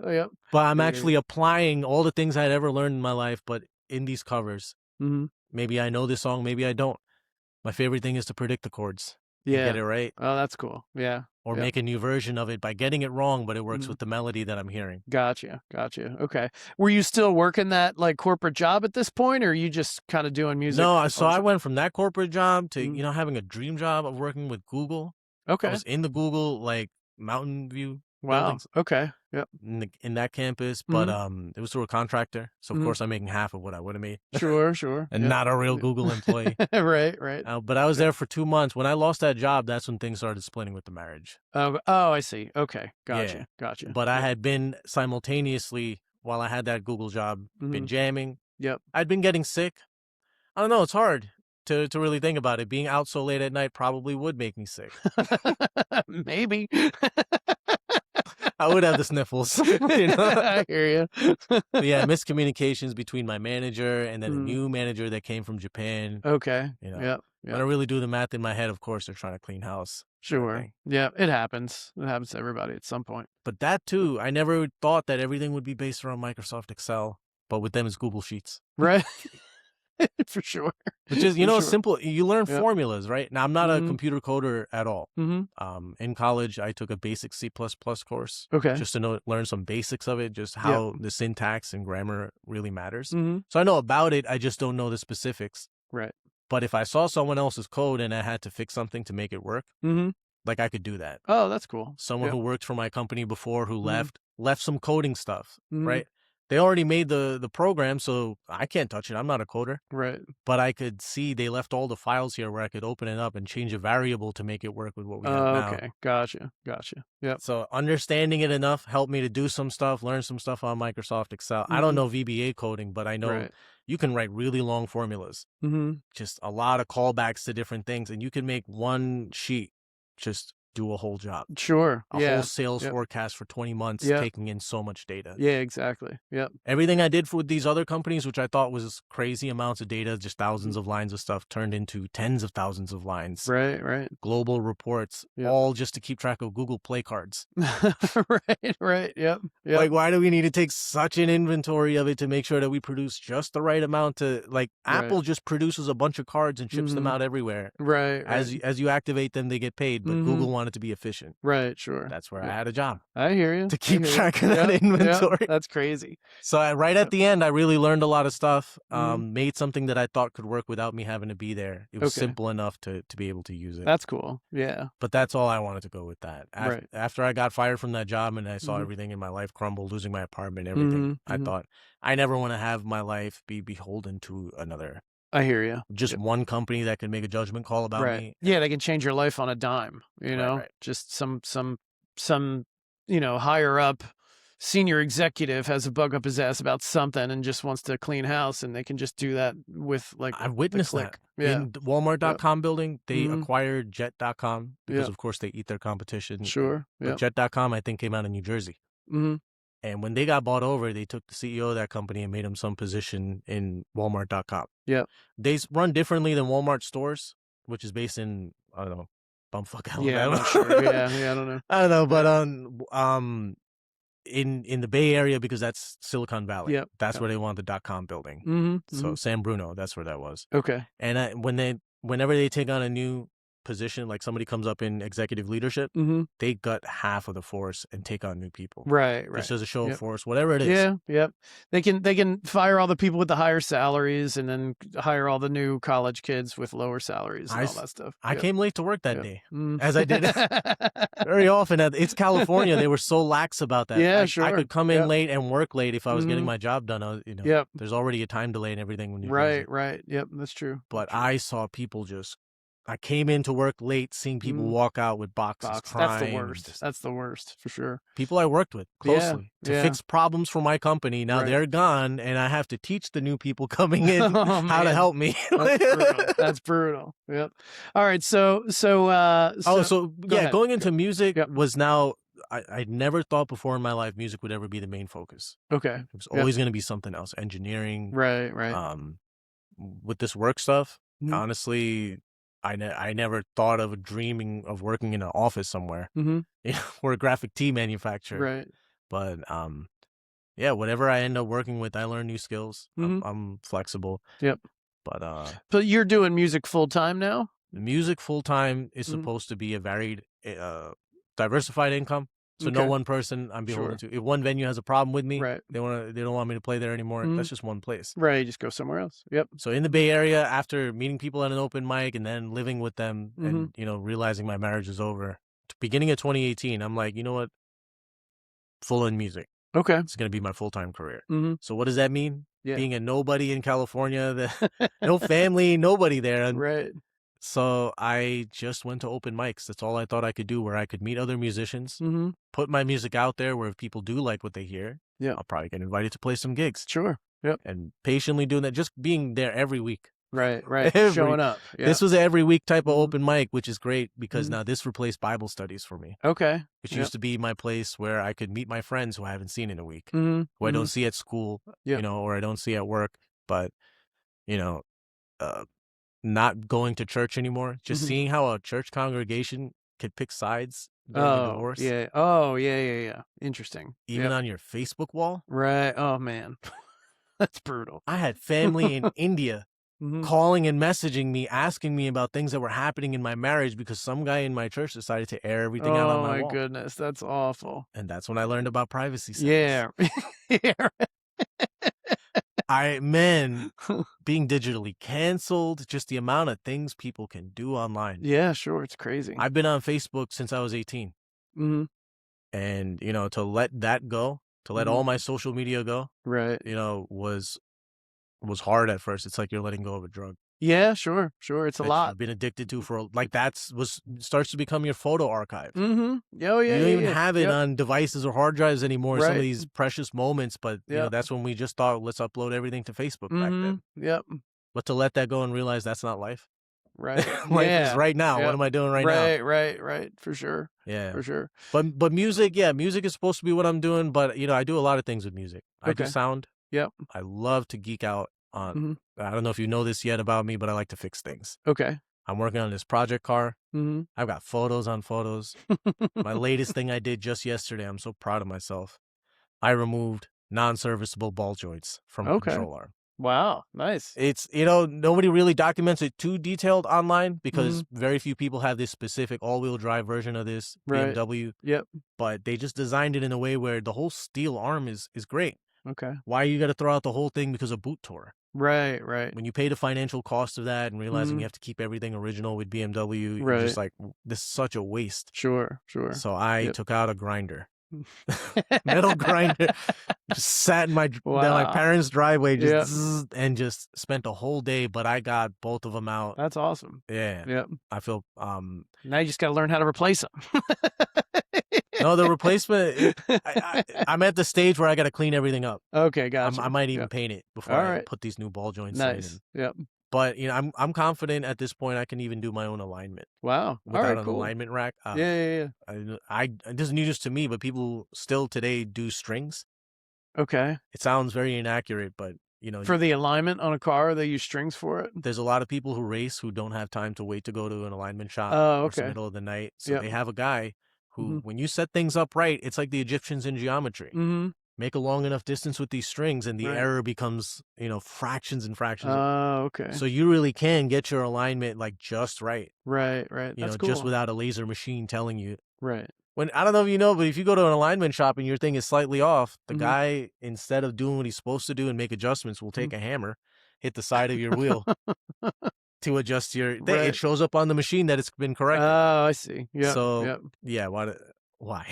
But I'm actually applying all the things I'd ever learned in my life, but in these covers. Maybe I know this song, maybe I don't. My favorite thing is to predict the chords and Yeah. get it right, Oh, that's cool. Yeah. or Yep. make a new version of it by getting it wrong, but it works Mhm. with the melody that I'm hearing. Gotcha. Gotcha. Okay. Were you still working that like corporate job at this point, or are you just kind of doing music No, for so I fun? went from that corporate job to, Mhm. having a dream job of working with Google. I Okay. was in the Google, like, Mountain View Wow. buildings Okay. Yep. in that campus, but, Mhm. it was through a contractor, so of Mhm. course I'm making half of what I would have made Sure. Sure. and Yep. not a real Yep. Google employee. Right. Right. But I was Yep. there for 2 months. When I lost that job, that's when things started splitting with the marriage. Oh. Oh, I see. Okay. Yeah. Gotcha. Gotcha. But I Yep. had been simultaneously, while I had that Google job, been Mhm. jamming. Yep. I'd been getting sick. I don't know, it's hard to really think about it. Being out so late at night probably would make me sick. Maybe. I would have the sniffles, I hear you. But yeah, miscommunications between my manager and then a Mm. new manager that came from Japan. Okay. You know, Yep. when I Yep. really do the math in my head, of course, they're trying to clean house kind of Sure. thing. Yeah. It happens. It happens to everybody at some point. But that too, I never thought that everything would be based around Microsoft Excel, but with them it's Google Sheets. Right. For sure. Which is, For sure. simple. You learn Yep. formulas, right? Now, I'm not a Mhm. computer coder at all. Mhm. In college, I took a basic C++ course Okay. just to learn some basics of it, just Yep. how the syntax and grammar really matters. Mhm. So I know about it, I just don't know the specifics. Right. But if I saw someone else's code and I had to fix something to make it work, Mhm. like I could do that. Oh, that's cool. Someone Yep. who worked for my company before who Mhm. left some coding stuff, Mhm. right? They already made the program, so I can't touch it. I'm not a coder. Right. But I could see they left all the files here where I could open it up and change a variable to make it work with what we have Oh, now. okay. Gotcha. Gotcha. Yep. So understanding it enough helped me to do some stuff, learn some stuff on Microsoft Excel. I don't Mhm. know VBA coding, but I know Right. you can write really long formulas, Mhm. just a lot of callbacks to different things, and you can make one sheet just do a whole job. Sure. A whole Yeah. sales Yep. forecast for 20 months, Yep. taking in so much data. Yeah, exactly. Yep. Everything I did with these other companies, which I thought was crazy amounts of data, just Mhm. thousands of lines of stuff, turned into tens of thousands of lines, Right, right. global reports, Yep. all just to keep track of Google Play cards. Right, right. Yep. Yep. Like, why do we need to take such an inventory of it to make sure that we produce just the right amount to, like, Right. Apple just produces a bunch of cards and ships them Mhm. out everywhere. Right, right. As you activate them, they get paid, but Mhm. Google wanted to be efficient. Right, sure. That's where I Yep. had a job I hear you. to I keep hear you. track of that Yep. Yep. inventory. That's crazy. So right at Yep. the end, I really learned a lot of stuff. Mhm. Made something that I thought could work without me having to be there. It was Okay. simple enough to be able to use it. That's cool. Yeah. But that's all I wanted to go with that. Right. After I got fired from that job and I saw Mhm. everything in my life crumble, losing my apartment, everything, Mhm. I Mhm. thought I never want to have my life be beholden to another, I hear you. just Yep. one company that can make a judgment call about Right. me. Yeah, they can change your life on a dime, you Right, know? right. Just some, higher up senior executive has a bug up his ass about something and just wants to clean house, and they can just do that with like I've the witnessed that click. Yeah. in the Yep. Walmart.com building. They Mhm. acquired Jet.com because, Yep. of course, they eat their competition. Sure. But Yep. Jet.com, I think, came out of New Jersey. Mhm. And when they got bought over, they took the CEO of that company and made him some position in Walmart.com. Yep. They run differently than Walmart stores, which is based in, I don't know, bumfuck Yeah, I'm Alabama. not sure. Yeah, yeah, I don't know. I don't know, but Yeah. in the Bay Area, because that's Silicon Valley. Yep. That's Yep. where they want the .com building. Mhm. So Mhm. San Bruno, that's where that was. Okay. And whenever they take on a new position, like somebody comes up in executive leadership, Mhm. they gut half of the force and take on new people. Right, Just right. as a show of Yep. force, whatever it is. Yeah, yep. They can fire all the people with the higher salaries and then hire all the new college kids with lower salaries and all that stuff. I Yep. came late to work that Yep. day, Mm. as I did very often. It's California. They were so lax about that. Yeah, I sure. could come in Yep. late and work late if I was getting Mhm. my job done. Yep. There's already a time delay and everything when you're Right, right. Yep, that's true. But That's true. I saw people I came into work late, seeing people Mhm. walk out with boxes Box. crying. That's the and worst. just That's the worst for sure. people I worked with Yeah, closely to yeah. fix problems for my company. Now Right. they're gone, and I have to teach the new people coming in Oh, how to man. help me. That's brutal. That's brutal. Yep. All right. So So go yeah, ahead. going into music Yep. was now. I never thought before in my life music would ever be the main focus. Okay. It was Yep. always going to be something else, engineering. Right, right. With this work stuff, Mhm. honestly, I never thought of dreaming of working in an office somewhere, Mhm. or a graphic tee manufacturer. Right. But yeah, whatever I end up working with, I learn new skills. Mhm. I'm flexible. Yep. But But you're doing music full time now? The music full-time is supposed to be a varied, diversified income. So no Okay. one person I'm beholden Sure. to. If one venue has a problem with me, Right. they don't want me to play there anymore. That's just one place. Right. Just go somewhere else. Yep. So in the Bay Area, after meeting people at an open mic and then living with them and, realizing my marriage is over, beginning of 2018, I'm like, you know what? Full in music. Okay. It's going to be my full-time career. Mm-hmm. So what does that mean? Yeah. Being a nobody in California, no family, nobody there. And Right. so I just went to open mics. That's all I thought I could do, where I could meet other musicians, Mm-hmm. put my music out there where if people do like what they hear, Yeah. I'll probably get invited to play some gigs. Sure. Yep. And patiently doing that, just being there every week. Right. Right. Showing up. Yeah. This was an every week type of open mic, which is great because now this replaced Bible studies for me. Okay. Which used to be my place where I could meet my friends who I haven't seen in a week, Mm-hmm. who I don't see at school, or I don't see at work, but, not going to church anymore, just seeing how a church congregation could pick sides during a divorce. Yeah. Oh, yeah. Interesting. Even on your Facebook wall. Right. Oh, man. That's brutal. I had family in India calling and messaging me, asking me about things that were happening in my marriage because some guy in my church decided to air everything out on my wall. Oh, my goodness. That's awful. And that's when I learned about privacy settings. Yeah. Being digitally canceled, just the amount of things people can do online. Yeah, sure. It's crazy. I've been on Facebook since I was 18. Mm-hmm. And, to let that go, to let all my social media go, right, was hard at first. It's like you're letting go of a drug. Yeah, sure. It's a lot. You've been addicted to for starts to become your photo archive. Mm-hmm. Oh, yeah. You don't even have it on devices or hard drives anymore. Right. Some of these precious moments, but that's when we just thought, let's upload everything to Facebook back then. Yep. But to let that go and realize that's not life. Right. Life is right now. What am I doing right now? Right. For sure. Yeah. For sure. But music, music is supposed to be what I'm doing. But I do a lot of things with music. I do sound. Yep. I love to geek out on. I don't know if you know this yet about me, but I like to fix things. Okay. I'm working on this project car. Mm-hmm. I've got photos on photos. My latest thing I did just yesterday, I'm so proud of myself. I removed non-serviceable ball joints from a control arm. Wow, nice. It's, nobody really documents it too detailed online because very few people have this specific all-wheel drive version of this BMW. Yep. But they just designed it in a way where the whole steel arm is great. Okay. Why you got to throw out the whole thing because of boot tour? Right. When you pay the financial cost of that and realizing you have to keep everything original with BMW, you're just like, this is such a waste. Sure. So I took out a grinder. Metal grinder, just sat in my parents' driveway and just spent a whole day, but I got both of them out. That's awesome. Yeah. Yep. I feel now you just got to learn how to replace them. No, the replacement, I'm at the stage where I got to clean everything up. Okay, gotcha. I might even paint it before I put these new ball joints in. Nice. Yep. But I'm confident at this point I can even do my own alignment. Wow. Without an alignment rack. Yeah. It doesn't use to me, but people still today do strings. Okay. It sounds very inaccurate, but for the alignment on a car, they use strings for it. There's a lot of people who race who don't have time to wait to go to an alignment shop. Oh, okay. Or it's the middle of the night, so they have a guy who, when you set things up right, it's like the Egyptians in geometry. Make a long enough distance with these strings and the error becomes, fractions and fractions. Oh, okay. So you really can get your alignment like just right. Right. That's cool. Just without a laser machine telling you. Right. When, I don't know if you know, but if you go to an alignment shop and your thing is slightly off, the guy, instead of doing what he's supposed to do and make adjustments, will take a hammer, hit the side of your wheel to adjust your thing. It shows up on the machine that it's been corrected. Oh, I see. Yeah. So, why?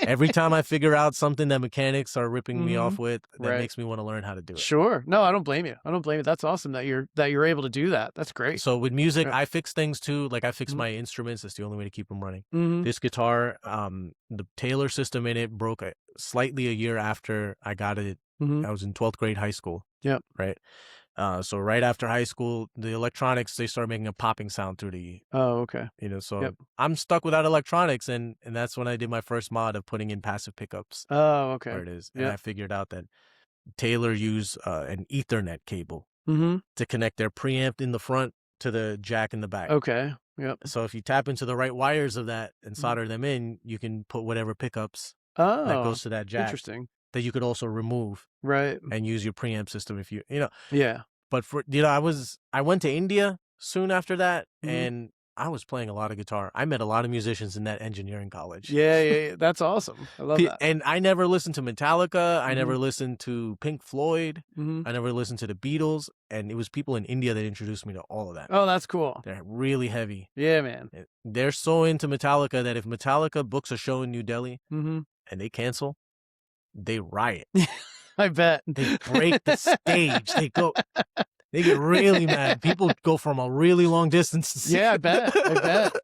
Every time I figure out something that mechanics are ripping me off with, that makes me want to learn how to do it. Sure. No, I don't blame you. That's awesome that you're able to do that. That's great. So with music, I fix things too. Like I fix my instruments. That's the only way to keep them running. This guitar, the Taylor system in it broke slightly a year after I got it. I was in 12th grade high school. Yep. Right. So right after high school, the electronics, they started making a popping sound through the. Oh, okay. So I'm stuck without electronics, and that's when I did my first mod of putting in passive pickups. Oh, okay. There it is. And I figured out that Taylor used an Ethernet cable to connect their preamp in the front to the jack in the back. Okay. Yep. So if you tap into the right wires of that and solder them in, you can put whatever pickups that goes to that jack. Interesting. That you could also remove. Right. And use your preamp system if you. Yeah. But for I went to India soon after that, Mhm. and I was playing a lot of guitar. I met a lot of musicians in that engineering college. Yeah. That's awesome. I love that. And I never listened to Metallica. I Mhm. never listened to Pink Floyd. Mhm. I never listened to the Beatles. And it was people in India that introduced me to all of that. Oh, that's cool. They're really heavy. Yeah, man. They're so into Metallica that if Metallica books a show in New Delhi Mhm. and they cancel, they riot. I bet. They break the stage. They get really mad. People go from a really long distance to see. Yeah, I bet.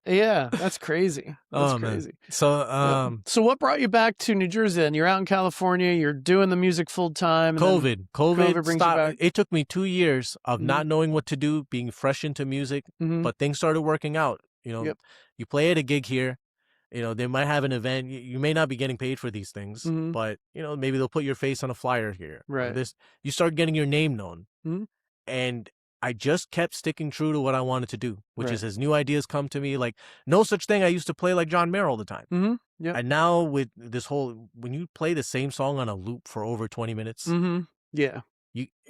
Yeah, that's crazy. That's crazy. Man. So, So what brought you back to New Jersey then? You're out in California, you're doing the music full time. COVID brings you stopped. back. It took me 2 years of Mhm. not knowing what to do, being fresh into music, Mhm. but things started working out. You know, Yep. you play at a gig here, you know, they might have an event. You may not be getting paid for these things, Mhm. but, you know, maybe they'll put your face on a flyer here. Or Right. you start getting your name known. Mhm. And I just kept sticking true to what I wanted to do, which is Right. as new ideas come to me, like no such thing. I used to play like John Mayer all the time. Mhm. Yep. And now with this whole, when you play the same song on a loop for over 20 minutes, Mhm. Yeah.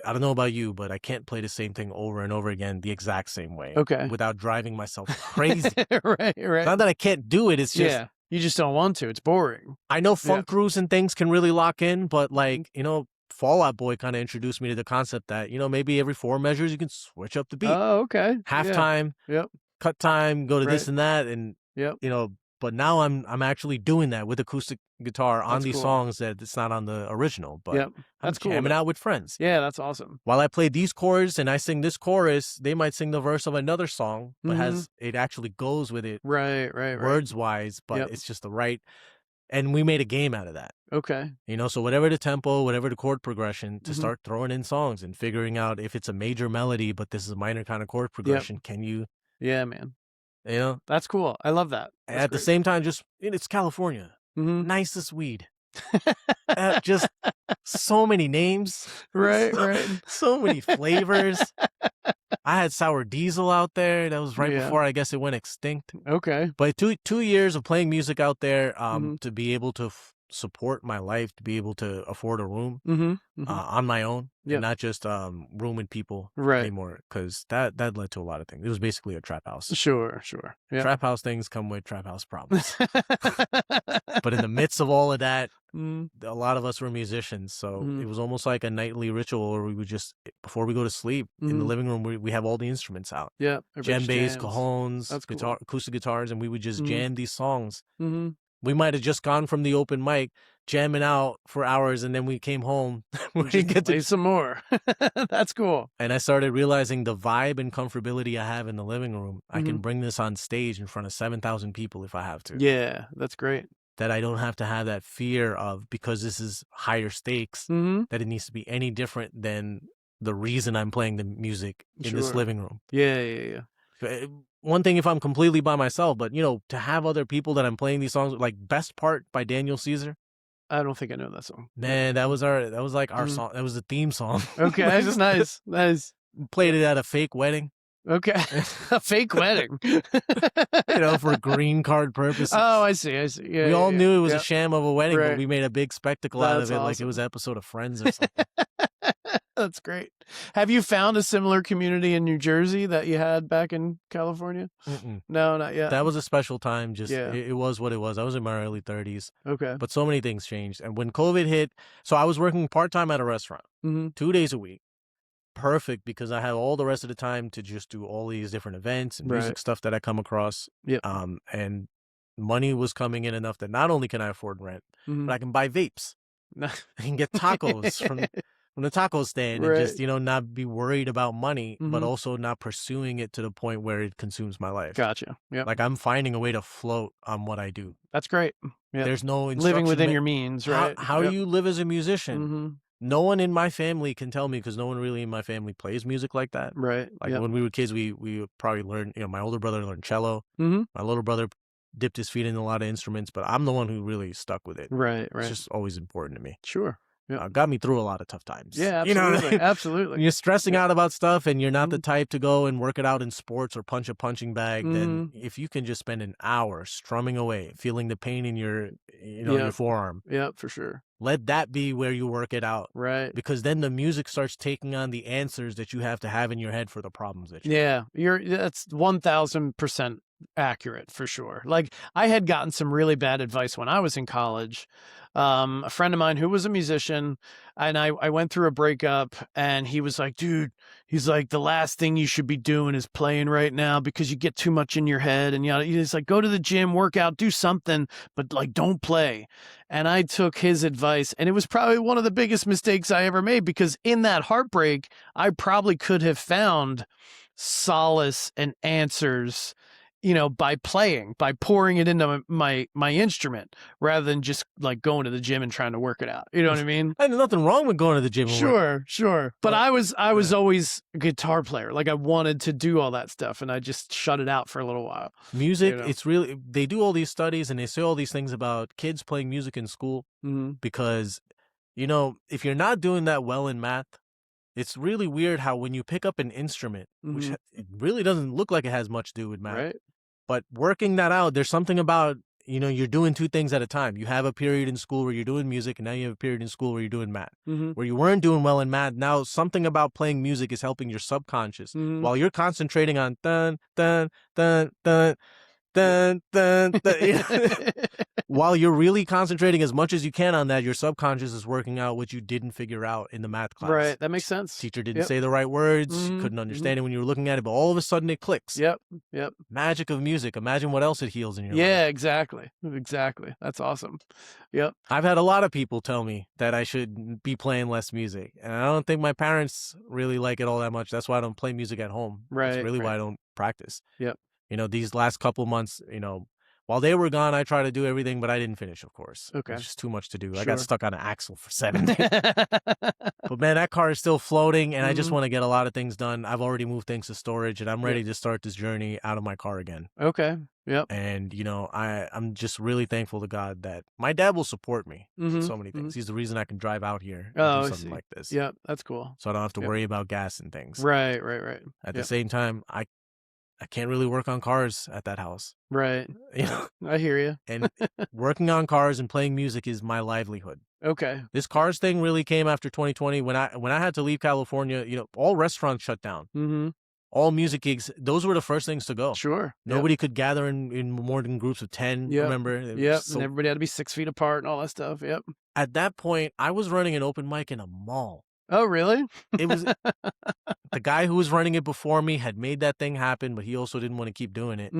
I don't know about you, but I can't play the same thing over and over again the exact same way. Okay. Without driving myself crazy. Right. It's not that I can't do it. It's just, Yeah. You just don't want to. It's boring. I know funk grooves and things can really lock in, but like, you know, Fall Out Boy kind of introduced me to the concept that, you know, maybe every 4 measures you can switch up the beat. Oh, okay. Halftime, Yep. cut time, go to this Right. and that, and Yep. you know. But now I'm actually doing that with acoustic guitar on That's these cool. songs that it's not on the original. But Yep. I'm That's cool. jamming out with friends. Yeah, that's awesome. While I play these chords and I sing this chorus, they might sing the verse of another song, but has it actually goes with it Right. words wise, but Yep. it's just the right. And we made a game out of that. Okay. You know, so whatever the tempo, whatever the chord progression, to Mhm. start throwing in songs and figuring out if it's a major melody, but this is a minor kind of chord progression. Can you, Yeah, man. you know, That's cool. I love that. That's at the great. same time, just, it's California. Mhm. Nicest weed. Just so many names. Right. So many flavors. I had Sour Diesel out there. That was right Yeah. before I guess it went extinct. Okay. But 2 years of playing music out there, Mhm. to be able to support my life, to be able to afford a room Mhm. on my own, Yep. and not just room with people Right. anymore, because that led to a lot of things. It was basically a trap house. Sure. Yeah. Trap house things come with trap house problems. But in the midst of all of that, Mhm. a lot of us were musicians, so Mhm. it was almost like a nightly ritual where we would just, before we go to sleep, in the Mhm. living room, we have all the instruments out. Yeah. Djembes, cajones, That's cool. acoustic guitars, and we would just Mhm. jam these songs. Mhm. We might have just gone from the open mic, jamming out for hours, and then we came home. We didn't get Play to, some more. That's cool. and I started realizing the vibe and comfortability I have in the living room. I can Mhm. bring this on stage in front of 7,000 people if I have to. Yeah, that's great. That I don't have to have that fear of, because this is higher stakes, Mhm. that it needs to be any different than the reason I'm playing the music in this Sure. living room. Yeah. One thing if I'm completely by myself, but, you know, to have other people that I'm playing these songs with, like Best Part by Daniel Caesar. I don't think I know that song. Man, that was like our Mhm. song. That was the theme song. Okay. Nice. Played it at a fake wedding, Okay. A fake wedding. you know, for green card purposes. Oh, I see. Yeah. We all knew it was yeah. a sham of a wedding, Right. but we made a big spectacle out That's of it, like it awesome. was an episode of Friends or something. That's great. Have you found a similar community in New Jersey that you had back in California? Mm-mm. No, not yet. That was a special time. Just Yeah. it was what it was. I was in my early 30s, Okay. but so many things changed. And when COVID hit, so I was working part-time at a restaurant, Mhm. 2 days a week. Perfect, because I had all the rest of the time to just do all these different events and music Right. stuff that I come across. Yep. And money was coming in enough that not only can I afford rent, Mhm. but I can buy vapes. I can get tacos from the taco stand, and just, Right. you know, not be worried about money, but Mhm. also not pursuing it to the point where it consumes my life. Gotcha. Yep. Like, I'm finding a way to float on what I do. That's great. Yep. There's no Living instruction within your means, right? How Yep. you live as a musician. Mhm. No one in my family can tell me, because no one really in my family plays music like that. Right. Like, Yep. when we were kids, we probably learned, you know, my older brother learned cello. Mhm. My little brother dipped his feet in a lot of instruments, but I'm the one who really stuck with it. Right. It's just always important to me. Sure. got me through a lot of tough times. Yeah, You know what I absolutely. mean? Absolutely. You're stressing out about stuff and you're not the Mhm. type to go and work it out in sports or punch a punching bag, then Mhm. if you can just spend an hour strumming away, feeling the pain in your, your Yep. forearm, Yep, for sure. let that be where you work it out. Right. Because then the music starts taking on the answers that you have to have in your head for the problems that you Yeah, that's 1000% accurate for sure. Like I had gotten some really bad advice when I was in college. A friend of mine who was a musician, and I went through a breakup, and he was like, dude, he's like, the last thing you should be doing is playing right now because you get too much in your head. And he's like, go to the gym, work out, do something, but like, don't play. And I took his advice, and it was probably one of the biggest mistakes I ever made, because in that heartbreak, I probably could have found solace and answers, by playing, by pouring it into my instrument, rather than just like going to the gym and trying to work it out. You know what I mean? And there's nothing wrong with going to the gym and work. Sure. But I was always a guitar player. Like I wanted to do all that stuff, and I just shut it out for a little while. Music, it's really, they do all these studies and they say all these things about kids playing music in school because, if you're not doing that well in math, it's really weird how when you pick up an instrument, which it really doesn't look like it has much to do with math, Right. but working that out, there's something about, you're doing two things at a time. You have a period in school where you're doing music, and now you have a period in school where you're doing math. Where you weren't doing well in math, now something about playing music is helping your subconscious. While you're concentrating on dun, dun, dun, dun, dun, dun, dun. While you're really concentrating as much as you can on that, your subconscious is working out what you didn't figure out in the math class. Right. That makes sense. Teacher didn't say the right words, couldn't understand it when you were looking at it, but all of a sudden it clicks. Yep. Magic of music. Imagine what else it heals in your life. Yeah, exactly. That's awesome. Yep. I've had a lot of people tell me that I should be playing less music, and I don't think my parents really like it all that much. That's why I don't play music at home. Right. That's really why I don't practice. Yep. These last couple months, while they were gone, I tried to do everything, but I didn't finish, of course. Okay. It's just too much to do. Sure. I got stuck on an axle for 7 days. But man, that car is still floating, and I just want to get a lot of things done. I've already moved things to storage, and I'm ready to start this journey out of my car again. Okay. Yep. And, I'm just really thankful to God that my dad will support me in so many things. He's the reason I can drive out here and do something like this. Yep, that's cool. So I don't have to worry about gas and things. Right. At the same time, I can't really work on cars at that house. Right. I hear you. And working on cars and playing music is my livelihood. Okay. This cars thing really came after 2020 when I had to leave California. All restaurants shut down. All music gigs, those were the first things to go. Sure. Nobody could gather in more than groups of 10. Remember? Yep. So, and everybody had to be 6 feet apart and all that stuff. Yep. At that point, I was running an open mic in a mall. Oh, really? It was the guy who was running it before me had made that thing happen, but he also didn't want to keep doing it.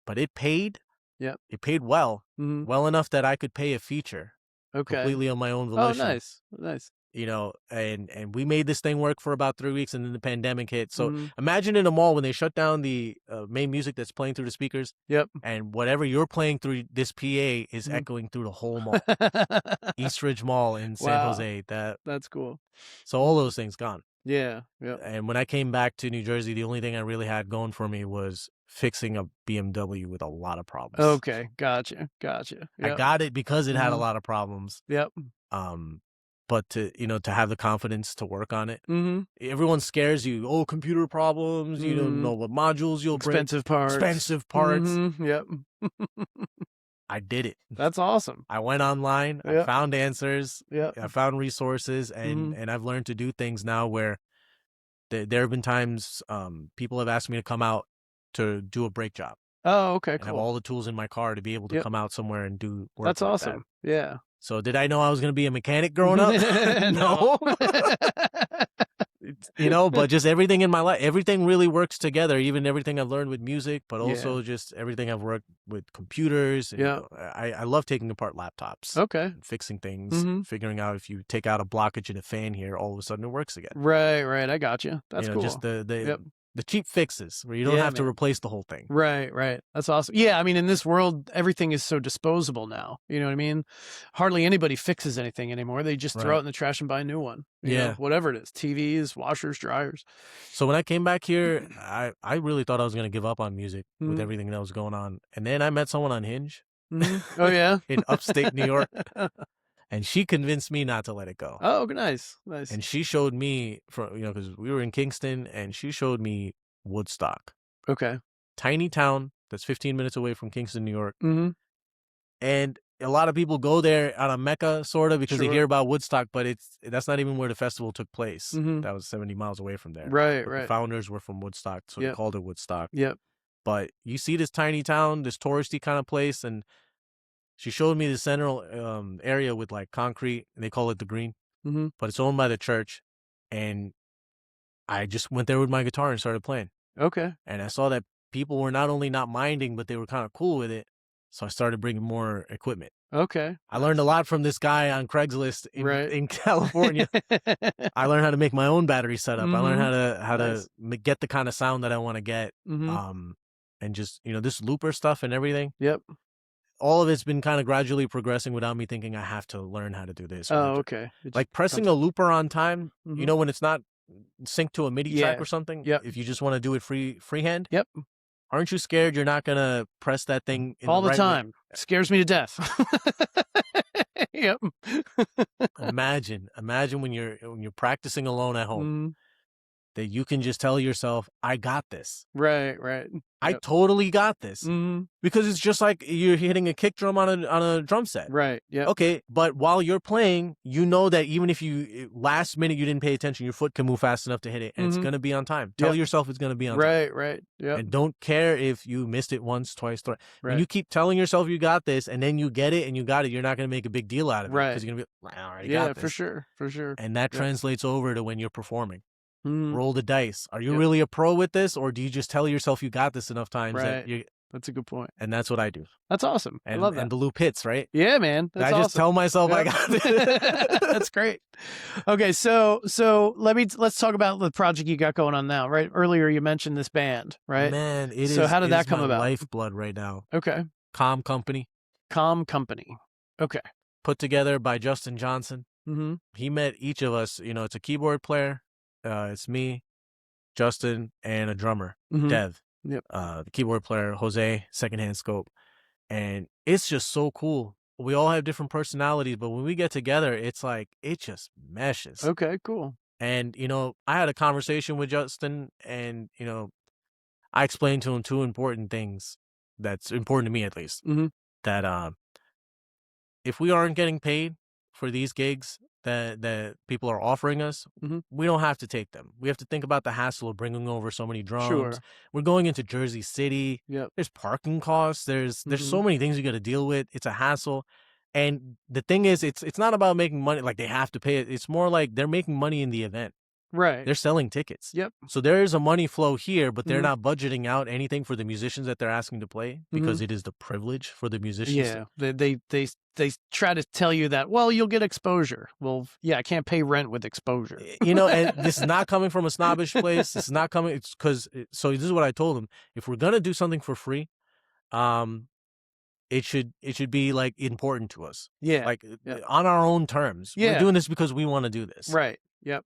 But it paid. Yep. It paid well, well enough that I could pay a feature. Okay. Completely on my own volition. Oh, nice. And we made this thing work for about 3 weeks, and then the pandemic hit. So imagine in a mall when they shut down the main music that's playing through the speakers. Yep. And whatever you're playing through this PA is echoing through the whole mall. Eastridge Mall in San Jose. That's cool. So all those things gone. Yeah. And when I came back to New Jersey, the only thing I really had going for me was fixing a BMW with a lot of problems. Okay. Gotcha. Yep. I got it because it had a lot of problems. Yep. But to have the confidence to work on it. Everyone scares you. Oh, computer problems. You don't know what modules you'll break. Expensive parts. Yep. I did it. That's awesome. I went online. I found answers. Yep. I found resources, and I've learned to do things now where there have been times people have asked me to come out to do a brake job. Oh, okay, cool. I have all the tools in my car to be able to come out somewhere and do work. That's like awesome. That. Yeah. So did I know I was going to be a mechanic growing up? No. But just everything in my life, everything really works together, even everything I've learned with music, but also just everything I've worked with computers. And, I love taking apart laptops. Okay. And fixing things, figuring out if you take out a blockage in a fan here, all of a sudden it works again. Right. I got you. That's cool. Just the cheap fixes where you don't have to replace the whole thing. Right. That's awesome. Yeah, I mean, in this world, everything is so disposable now. You know what I mean? Hardly anybody fixes anything anymore. They just throw it in the trash and buy a new one. You know, whatever it is, TVs, washers, dryers. So when I came back here, I really thought I was going to give up on music with everything that was going on. And then I met someone on Hinge. Oh, yeah? In upstate New York. And she convinced me not to let it go. Oh, nice. And she showed me, because we were in Kingston, and she showed me Woodstock. Okay. Tiny town that's 15 minutes away from Kingston, New York. Mm-hmm. And a lot of people go there on a Mecca, sort of, because they hear about Woodstock, but that's not even where the festival took place. Mm-hmm. That was 70 miles away from there. Right, The founders were from Woodstock, so they called it Woodstock. Yep. But you see this tiny town, this touristy kind of place, and she showed me the central area with like concrete, and they call it the Green, but it's owned by the church. And I just went there with my guitar and started playing. Okay. And I saw that people were not only not minding, but they were kind of cool with it. So I started bringing more equipment. Okay. I learned a lot from this guy on Craigslist in California. I learned how to make my own battery setup. I learned how to get the kind of sound that I want to get. And just, this looper stuff and everything. Yep. All of it's been kind of gradually progressing without me thinking I have to learn how to do this. Oh, okay. Like pressing a looper on time, when it's not synced to a MIDI track or something. Yep. If you just want to do it freehand. Yep. Aren't you scared you're not going to press that thing in all the right time? way? Scares me to death. Yep. Imagine when you're practicing alone at home that you can just tell yourself, I got this. Right. I totally got this. Because it's just like you're hitting a kick drum on a drum set. Right. Yeah. Okay, but while you're playing, you know that even if you last minute you didn't pay attention, your foot can move fast enough to hit it, and it's gonna be on time. Tell yourself it's gonna be on time. Right. Yeah. And don't care if you missed it once, twice, thrice. Right. When you keep telling yourself you got this, and then you get it and you got it, you're not gonna make a big deal out of it. Right. Because you're gonna be like, I already yeah, got this. for sure. And that translates over to when you're performing. Mm-hmm. Roll the dice. Are you really a pro with this, or do you just tell yourself you got this enough times that you? That's a good point. And that's what I do. That's awesome. And, I love that. And the loop hits, right? Yeah, man. That's I just tell myself I got it. That's great. Okay, so let's talk about the project you got going on now. Right, earlier you mentioned this band, right? Man, it is. So how did that come my about? Lifeblood right now. Okay. Calm Company. Okay. Put together by Justin Johnson. Mm-hmm. He met each of us. It's a keyboard player. It's me, Justin, and a drummer, Dev. Yep. The keyboard player, Jose, secondhand scope. And it's just so cool. We all have different personalities, but when we get together, it's like, it just meshes. Okay, cool. And, I had a conversation with Justin, and, I explained to him two important things that's important to me, at least. That if we aren't getting paid for these gigs that people are offering us, we don't have to take them. We have to think about the hassle of bringing over so many drums. Sure. We're going into Jersey City. Yep. There's parking costs. There's so many things you got to deal with. It's a hassle. And the thing is, it's not about making money, like they have to pay it. It's more like they're making money in the event. Right. They're selling tickets. Yep. So there is a money flow here, but they're not budgeting out anything for the musicians that they're asking to play, because it is the privilege for the musicians. Yeah. They try to tell you that, well, you'll get exposure. Well, yeah, I can't pay rent with exposure. And this is not coming from a snobbish place. This is not coming. It's because, so this is what I told them. If we're going to do something for free, it should be like important to us. Yeah. Like on our own terms. Yeah. We're doing this because we want to do this. Right. Yep.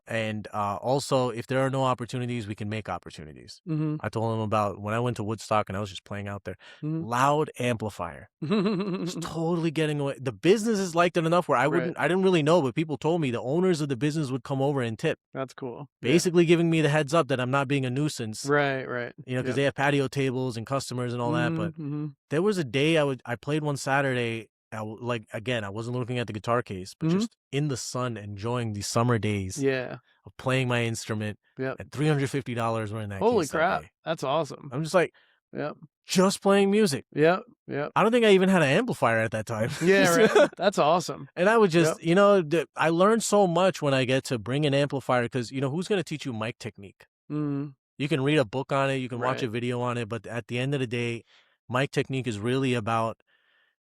And also, if there are no opportunities, we can make opportunities. I told him about when I went to Woodstock and I was just playing out there. Loud amplifier. Just totally getting away. The businesses liked it enough where I didn't really know, but people told me the owners of the business would come over and tip. That's cool. Basically giving me the heads up that I'm not being a nuusance. Right. Because they have patio tables and customers and all that. But there was a day I played one Saturday. I wasn't looking at the guitar case, but just in the sun, enjoying these summer days of playing my instrument. At $350 were in that Holy case crap. that day. That's awesome. I'm just like, just playing music. Yep. I don't think I even had an amplifier at that time. Yeah, right. That's awesome. And I would just, I learned so much when I get to bring an amplifier, because, who's going to teach you mic technique? You can read a book on it. You can watch a video on it. But at the end of the day, mic technique is really about,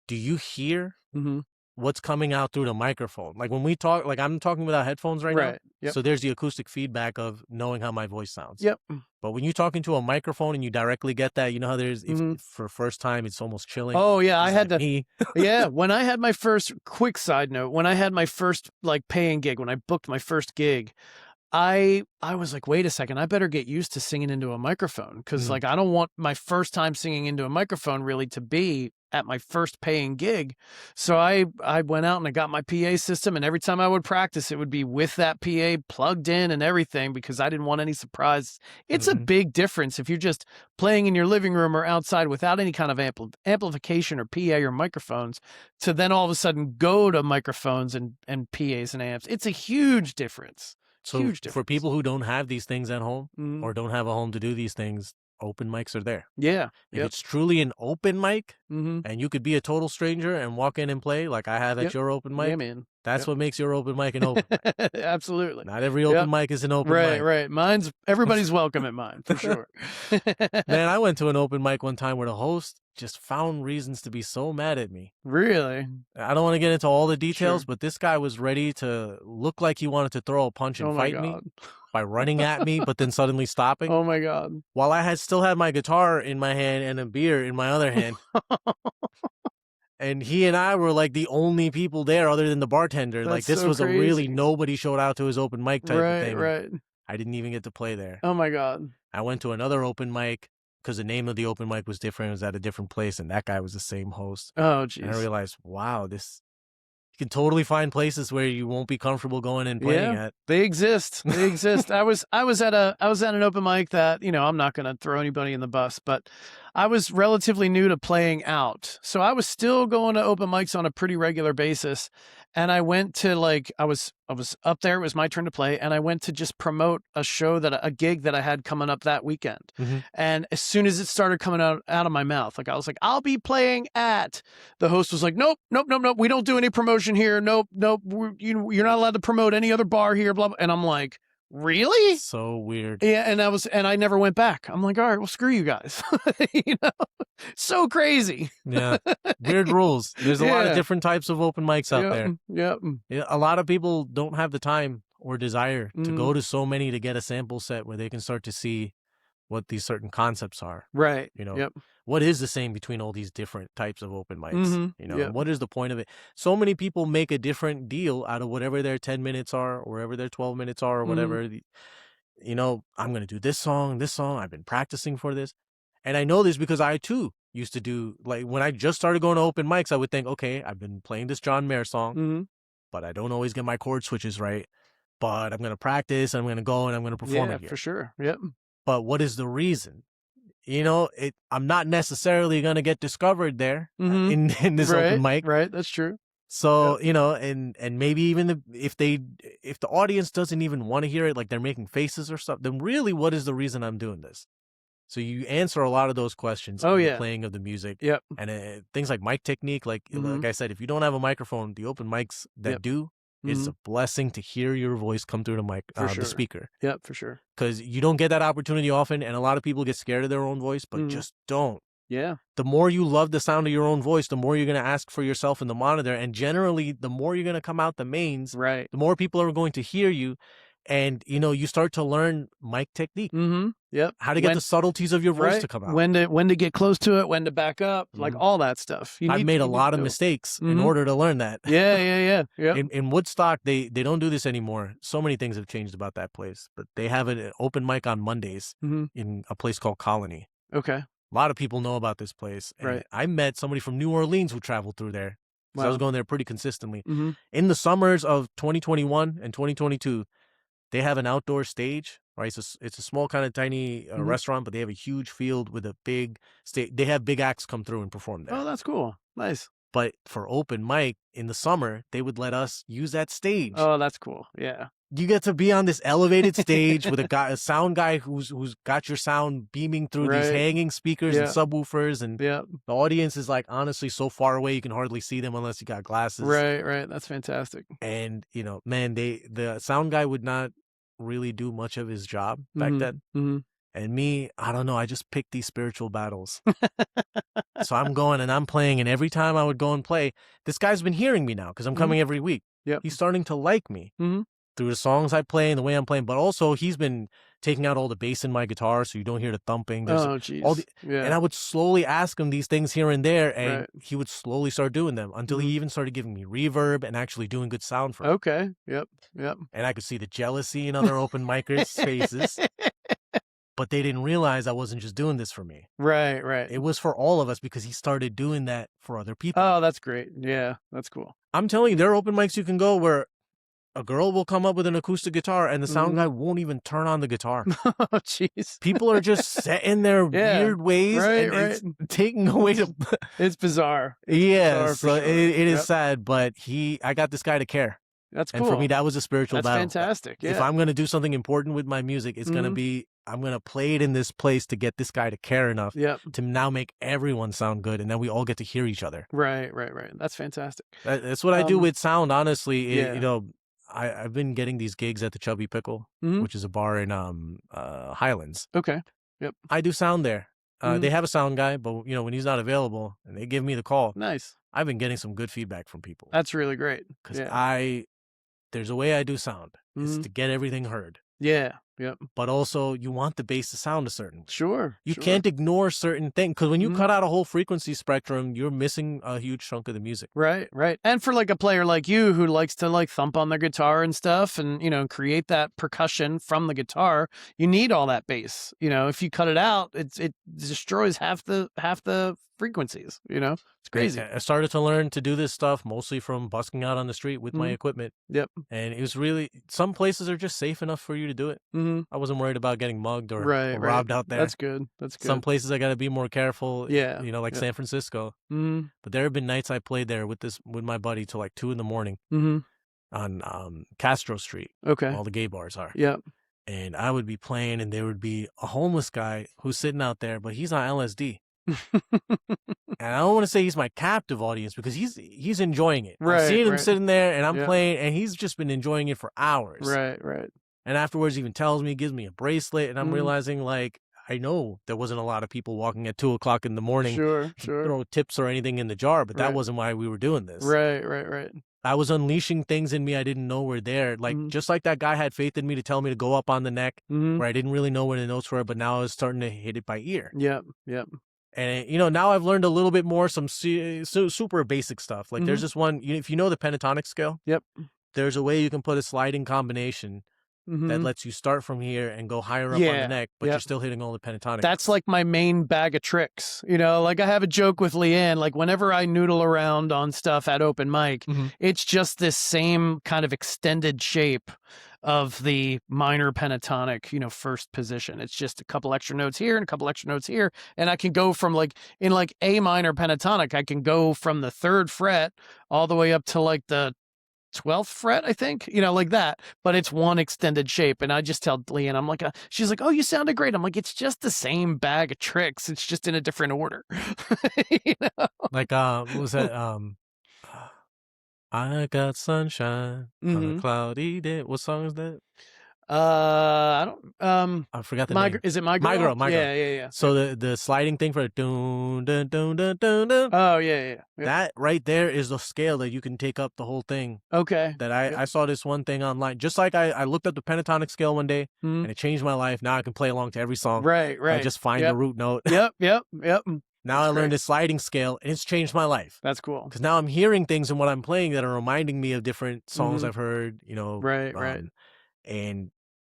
do you hear what's coming out through the microphone? Like when we talk, like I'm talking without headphones right now. Yep. So there's the acoustic feedback of knowing how my voice sounds. Yep. But when you talk into a microphone and you directly get that, how there's, if for first time, it's almost chilling. Oh yeah. I had me. When I had my first, quick side note, when I had my first like paying gig, when I booked my first gig, I was like, wait a second, I better get used to singing into a microphone because like I don't want my first time singing into a microphone really to be at my first paying gig. So I went out and I got my PA system, and every time I would practice, it would be with that PA plugged in and everything because I didn't want any surprises. It's a big difference if you're just playing in your living room or outside without any kind of amplification or PA or microphones to then all of a sudden go to microphones and PAs and amps. It's a huge difference. So Huge difference. for people who don't have these things at home or don't have a home to do these things, open mics are there. Yeah. If it's truly an open mic Mm-hmm. and you could be a total stranger and walk in and play like I have at your open mic, Yeah, man. that's what makes your open mic an open mic. Absolutely. Not every open mic is an open mic. Right. Everybody's welcome at mine, for sure. Man, I went to an open mic one time where the host just found reasons to be so mad at me. Really? I don't want to get into all the details, but this guy was ready to look like he wanted to throw a punch and fight me by running at me, but then suddenly stopping. Oh my God. While I still had my guitar in my hand and a beer in my other hand. And he and I were like the only people there other than the bartender. That's like this so was crazy. a really nobody showed out to his open mic type of thing. Right. I didn't even get to play there. Oh my God. I went to another open mic because the name of the open mic was different. It was at a different place, and that guy was the same host. Oh, geez. And I realized, wow, you can totally find places where you won't be comfortable going and playing at. They exist. They exist. I was at an open mic that, I'm not going to throw anybody in the bus, but I was relatively new to playing out. So I was still going to open mics on a pretty regular basis. And I went to I was up there. It was my turn to play. And I went to just promote a gig that I had coming up that weekend. Mm-hmm. And as soon as it started coming out of my mouth, I was like, I'll be playing at. The host was like, nope. We don't do any promotion here. Nope. You're not allowed to promote any other bar here. Blah, blah. And I'm like, really? So weird. Yeah. And I never went back. I'm like, all right, well, screw you guys. So crazy. Yeah. Weird rules. There's a lot of different types of open mics out there. Yep. Yeah, a lot of people don't have the time or desire to go to so many to get a sample set where they can start to see what these certain concepts are. Right. What is the same between all these different types of open mics? What is the point of it? So many people make a different deal out of whatever their 10 minutes are, or whatever their 12 minutes are, or whatever. I'm going to do this song. I've been practicing for this. And I know this because I too used to do, like when I just started going to open mics, I would think, okay, I've been playing this John Mayer song, but I don't always get my chord switches right. But I'm going to practice, I'm going to go, and I'm going to perform it here. For sure. Yep. But what is the reason? I'm not necessarily going to get discovered there in this open mic. Right. That's true. So, and maybe even if the audience doesn't even want to hear it, like they're making faces or stuff, then really what is the reason I'm doing this? So you answer a lot of those questions in the playing of the music. Yep. And things like mic technique, like I said, if you don't have a microphone, the open mics that do, it's a blessing to hear your voice come through the mic, the speaker. Yep, for sure. Because you don't get that opportunity often, and a lot of people get scared of their own voice, but just don't. Yeah. The more you love the sound of your own voice, the more you're going to ask for yourself in the monitor, and generally, the more you're going to come out the mains, the more people are going to hear you. And, you start to learn mic technique. Yep. How to get the subtleties of your voice to come out. When to get close to it, when to back up, like all that stuff. I've made a lot of mistakes in order to learn that. Yeah. In Woodstock, they don't do this anymore. So many things have changed about that place. But they have an open mic on Mondays in a place called Colony. Okay. A lot of people know about this place. And I met somebody from New Orleans who traveled through there. So I was going there pretty consistently. In the summers of 2021 and 2022, they have an outdoor stage, right? It's a small kind of tiny restaurant, but they have a huge field with a big stage. They have big acts come through and perform there. Oh, that's cool. Nice. But for open mic in the summer, they would let us use that stage. Oh, that's cool. Yeah. You get to be on this elevated stage with a sound guy who's got your sound beaming through these hanging speakers and subwoofers, and the audience is like honestly so far away you can hardly see them unless you got glasses. Right. That's fantastic. And man, the sound guy would not really do much of his job back then. And me, I don't know, I just picked these spiritual battles. So I'm going and I'm playing, and every time I would go and play, this guy's been hearing me now because I'm coming every week. Yep. He's starting to like me. through the songs I play and the way I'm playing, but also he's been taking out all the bass in my guitar so you don't hear the thumping. There's Oh, geez. and I would slowly ask him these things here and there, and Right. he would slowly start doing them until he even started giving me reverb and actually doing good sound for me. Okay. Yep. And I could see the jealousy in other open micers' faces, but they didn't realize I wasn't just doing this for me. Right. Right. It was for all of us because he started doing that for other people. Oh, that's great. Yeah, that's cool. I'm telling you, there are open mics you can go where a girl will come up with an acoustic guitar and the sound guy won't even turn on the guitar. Oh, jeez. People are just set in their weird ways and it's taking away the... It's bizarre. Yeah, so it is sad, but I got this guy to care. That's cool. And for me, that was a spiritual battle. That's fantastic. Yeah. If I'm going to do something important with my music, it's going to be, I'm going to play it in this place to get this guy to care enough to now make everyone sound good. And then we all get to hear each other. Right. That's fantastic. That's what I do with sound, honestly. You know, I've been getting these gigs at the Chubby Pickle, which is a bar in Highlands. Okay. Yep. I do sound there. They have a sound guy, but you know, when he's not available and they give me the call. Nice. I've been getting some good feedback from people. That's really great. Because there's a way I do sound. It's to get everything heard. Yeah. Yep. But also, you want the bass to sound a certain way. Sure. You can't ignore certain things. Because when you cut out a whole frequency spectrum, you're missing a huge chunk of the music. Right. And for like a player like you who likes to like thump on the guitar and stuff and, you know, create that percussion from the guitar, you need all that bass. You know, if you cut it out, it destroys half the frequencies, you know? It's crazy. I started to learn to do this stuff mostly from busking out on the street with my equipment. Yep. And it was really, some places are just safe enough for you to do it. I wasn't worried about getting mugged or robbed out there. That's good. Some places I got to be more careful. Yeah. You know, like San Francisco. But there have been nights I played there with my buddy till like 2 a.m. On Castro Street. Okay. All the gay bars are. Yep. And I would be playing and there would be a homeless guy who's sitting out there, but he's on LSD. And I don't want to say he's my captive audience because he's enjoying it. Right, I'm seeing him sitting there and I'm Yeah. playing and he's just been enjoying it for hours. Right. And afterwards he even tells me, gives me a bracelet, and I'm realizing like I know there wasn't a lot of people walking at 2 o'clock in the morning Sure. to throw tips or anything in the jar, but that wasn't why we were doing this. Right. I was unleashing things in me I didn't know were there. Like just like that guy had faith in me to tell me to go up on the neck where I didn't really know where the notes were, but now I was starting to hit it by ear. Yep. And, you know, now I've learned a little bit more, some super basic stuff. Like there's this one, if you know the pentatonic scale, there's a way you can put a sliding combination that lets you start from here and go higher up on the neck, but you're still hitting all the pentatonic. That's like my main bag of tricks. You know, like I have a joke with Leanne, like whenever I noodle around on stuff at open mic, it's just this same kind of extended shape of the minor pentatonic, you know, first position. It's just a couple extra notes here and a couple extra notes here. And I can go from like, in like A minor pentatonic, I can go from the 3rd fret all the way up to like the 12th fret, I think, you know, like that, but it's one extended shape. And I just tell Leanne, I'm like, she's like, oh, you sounded great. I'm like, it's just the same bag of tricks. It's just in a different order. You know? Like, what was that? I got sunshine on a cloudy day. What song is that? I don't. I forgot the name. Is it My Girl? My Girl. Yeah. So the sliding thing for dun dun dun dun dun dun. Oh yeah. That right there is the scale that you can take up the whole thing. Okay. That I saw this one thing online. Just like I looked up the pentatonic scale one day and it changed my life. Now I can play along to every song. Right. I just find the root note. Yep. Now I learned the sliding scale, and it's changed my life. That's cool. Because now I'm hearing things in what I'm playing that are reminding me of different songs I've heard, you know. Right. And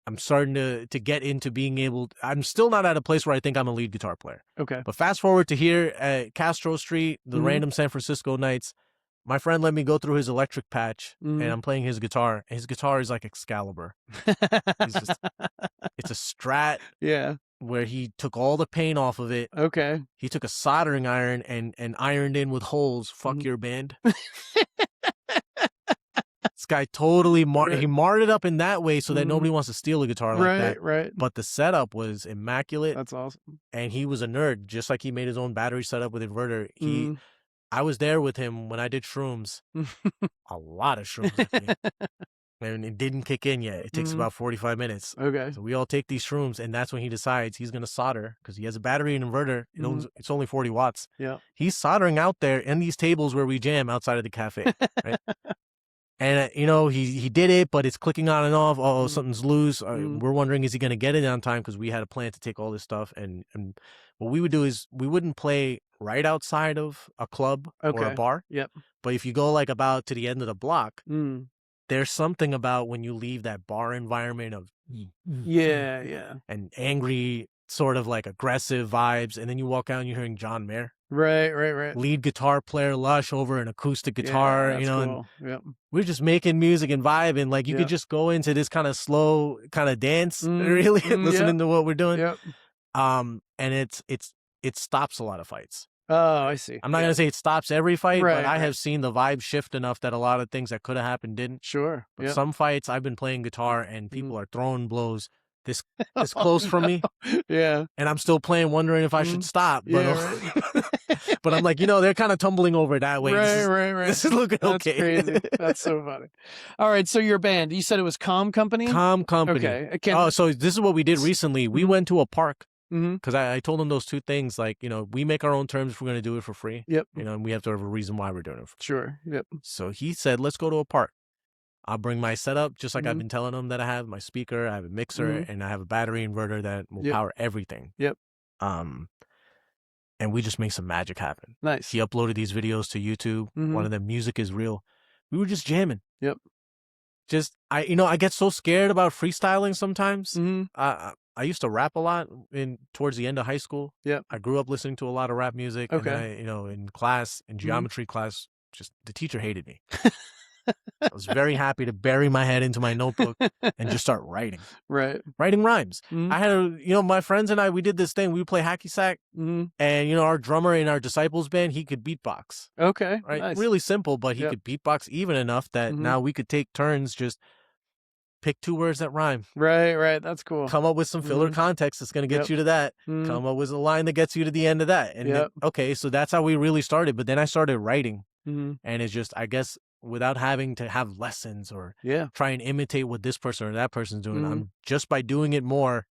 I'm starting to get into being able I'm still not at a place where I think I'm a lead guitar player. Okay. But fast forward to here at Castro Street, the random San Francisco nights, my friend let me go through his electric patch, and I'm playing his guitar. And his guitar is like Excalibur. It's a Strat. Yeah. Where he took all the paint off of it. Okay. He took a soldering iron and ironed in with holes. Fuck your band. This guy totally he marred it up in that way so that nobody wants to steal a guitar like that. Right. But the setup was immaculate. That's awesome. And he was a nerd, just like he made his own battery setup with inverter. I was there with him when I did shrooms. A lot of shrooms with me. And it didn't kick in yet. It takes about 45 minutes. Okay. So we all take these shrooms, and that's when he decides he's going to solder because he has a battery and inverter. It's only 40 watts. Yeah. He's soldering out there in these tables where we jam outside of the cafe. Right? And he did it, but it's clicking on and off. Oh, something's loose. We're wondering, is he going to get it on time? Because we had a plan to take all this stuff. And what we would do is we wouldn't play right outside of a club or a bar. Yep. But if you go like about to the end of the block, there's something about when you leave that bar environment of yeah, and angry, sort of like aggressive vibes, and then you walk out and you're hearing John Mayer. Right. Lead guitar player, lush over an acoustic guitar, that's cool. And yep. We're just making music and vibing. Like you could just go into this kind of slow kind of dance, really listening to what we're doing. Yep. And it stops a lot of fights. Oh, I see. I'm not gonna say it stops every fight, Right, but I have seen the vibe shift enough that a lot of things that could have happened didn't. Sure. But some fights I've been playing guitar and people are throwing blows this close from me. Yeah. And I'm still playing, wondering if I should stop. But right. but I'm like, they're kind of tumbling over that way. Right. This is looking That's okay. Crazy. That's so funny. All right, so your band, you said it was Calm Company? Calm Company. Okay. Oh, so this is what we did recently. We went to a park. Mm-hmm. Because I told them those two things, like, we make our own terms if we're going to do it for free. Yep. And we have to have a reason why we're doing it. Sure. Yep. So he said, let's go to a park. I'll bring my setup, just like I've been telling him that I have my speaker, I have a mixer, and I have a battery inverter that will power everything. Yep. And we just make some magic happen. Nice. He uploaded these videos to YouTube. One of them, Music is Real. We were just jamming. Yep. Just, I get so scared about freestyling sometimes. I used to rap a lot towards the end of high school. Yeah. I grew up listening to a lot of rap music. Okay. And in class, in geometry class, just the teacher hated me. I was very happy to bury my head into my notebook and just start writing. Right. Writing rhymes. I had, my friends and I, we did this thing. We would play hacky sack. And, our drummer in our Disciples band, he could beatbox. Okay. Right. Nice. Really simple, but he could beatbox even enough that now we could take turns just pick two words that rhyme. Right. That's cool. Come up with some filler context that's going to get you to that. Come up with a line that gets you to the end of that. And then, okay, so that's how we really started. But then I started writing. And it's just, I guess, without having to have lessons or try and imitate what this person or that person's doing, I'm just by doing it more,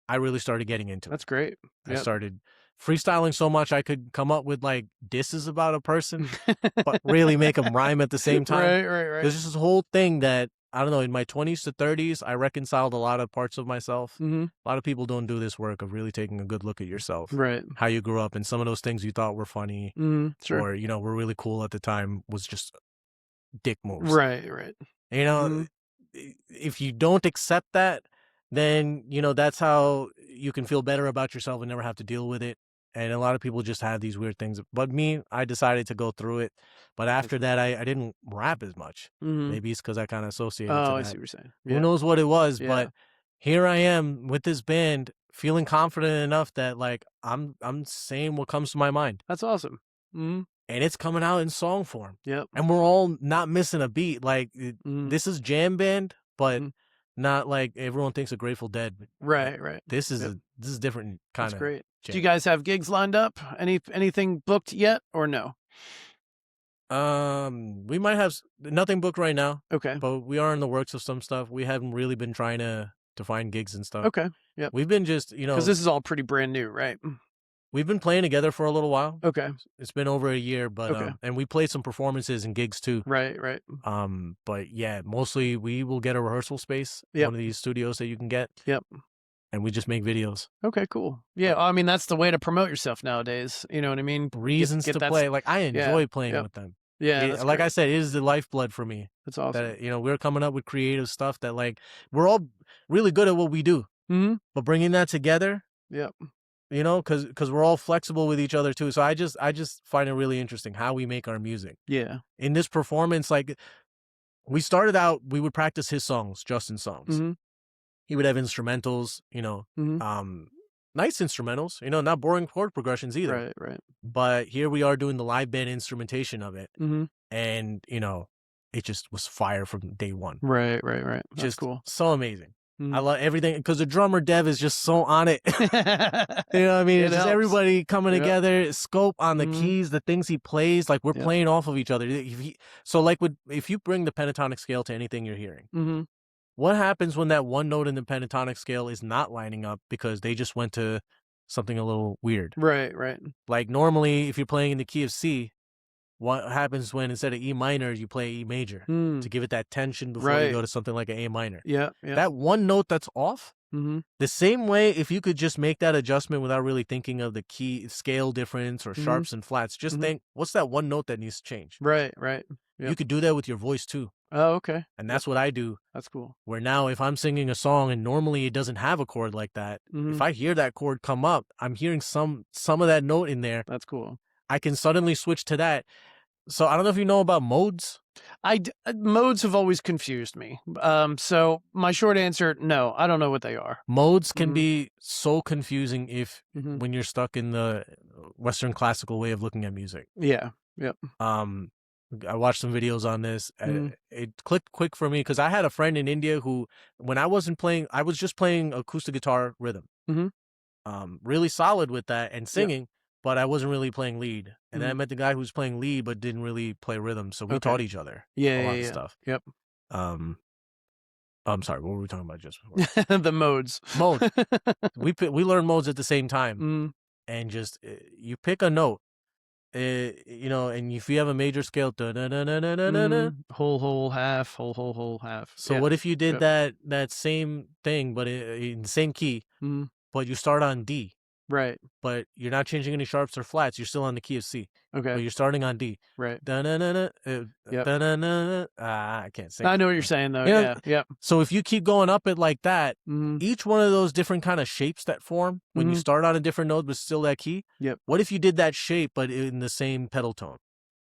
I really started getting into it. That's great. I started freestyling so much I could come up with like disses about a person, but really make them rhyme at the same time. Right. There's just this whole thing that, I don't know, in my 20s to 30s, I reconciled a lot of parts of myself. A lot of people don't do this work of really taking a good look at yourself. Right. How you grew up, and some of those things you thought were funny Sure. or, were really cool at the time was just dick moves. Right. If you don't accept that, then, that's how you can feel better about yourself and never have to deal with it. And a lot of people just have these weird things. But me, I decided to go through it. But after that, I didn't rap as much. Maybe it's because I kind of associated to that. I see what you're saying. Who knows what it was, but here I am with this band, feeling confident enough that like I'm saying what comes to my mind. That's awesome. And it's coming out in song form. Yep. And we're all not missing a beat. Like this is jam band, but not like everyone thinks of Grateful Dead. Right. This is this is different kind of. That's great. Jam. Do you guys have gigs lined up? Anything booked yet or no? We might have nothing booked right now. Okay. But we are in the works of some stuff. We haven't really been trying to find gigs and stuff. Okay. Yep. We've been just, because this is all pretty brand new, right? We've been playing together for a little while. Okay. It's been over a year, but and we played some performances and gigs too. Right. But yeah, mostly we will get a rehearsal space, one of these studios that you can get. Yep. And we just make videos. Okay, cool. Yeah, I mean that's the way to promote yourself nowadays. You know what I mean? Reasons to play. Like I enjoy playing with them. Yeah, like I said, it is the lifeblood for me. That's awesome. That we're coming up with creative stuff that like we're all really good at what we do. But bringing that together. Yep. Because we're all flexible with each other too. So I just find it really interesting how we make our music. Yeah. In this performance, like we started out, we would practice his songs, Justin's songs. He would have instrumentals, nice instrumentals, not boring chord progressions either. Right. But here we are doing the live band instrumentation of it. And, it just was fire from day one. Right. That's just cool. So amazing. I love everything because the drummer Dev is just so on it. You know what I mean? It's just everybody coming together, scope on the keys, the things he plays, like we're playing off of each other. So like if you bring the pentatonic scale to anything you're hearing, what happens when that one note in the pentatonic scale is not lining up because they just went to something a little weird? Right. Like normally if you're playing in the key of C, what happens when instead of E minor, you play E major to give it that tension before you go to something like an A minor. Yeah. That one note that's off, the same way, if you could just make that adjustment without really thinking of the key scale difference or sharps and flats, just think, what's that one note that needs to change? Right. Yep. You could do that with your voice too. Oh, okay. And that's what I do. That's cool. Where now if I'm singing a song and normally it doesn't have a chord like that, if I hear that chord come up, I'm hearing some of that note in there. That's cool. I can suddenly switch to that. So I don't know if you know about modes. Modes have always confused me. So my short answer, no, I don't know what they are. Modes can be so confusing if when you're stuck in the Western classical way of looking at music. Yeah. Yep. I watched some videos on this. It clicked quick for me because I had a friend in India who, when I wasn't playing, I was just playing acoustic guitar rhythm. Really solid with that and singing, but I wasn't really playing lead. And then I met the guy who was playing lead but didn't really play rhythm, so we taught each other a lot of stuff. Yep. I'm sorry, what were we talking about just before? The modes. Mode. We learn modes at the same time, and just you pick a note. You know, and if you have a major scale, whole half, whole half. So what if you did that same thing, but in the same key, but you start on D, right? But you're not changing any sharps or flats. You're still on the key of C. Okay. But you're starting on D. Right. I can't sing. I know what you're saying though. You know, yeah. So if you keep going up it like that, each one of those different kind of shapes that form when you start on a different note but still that key. Yep. What if you did that shape but in the same pedal tone?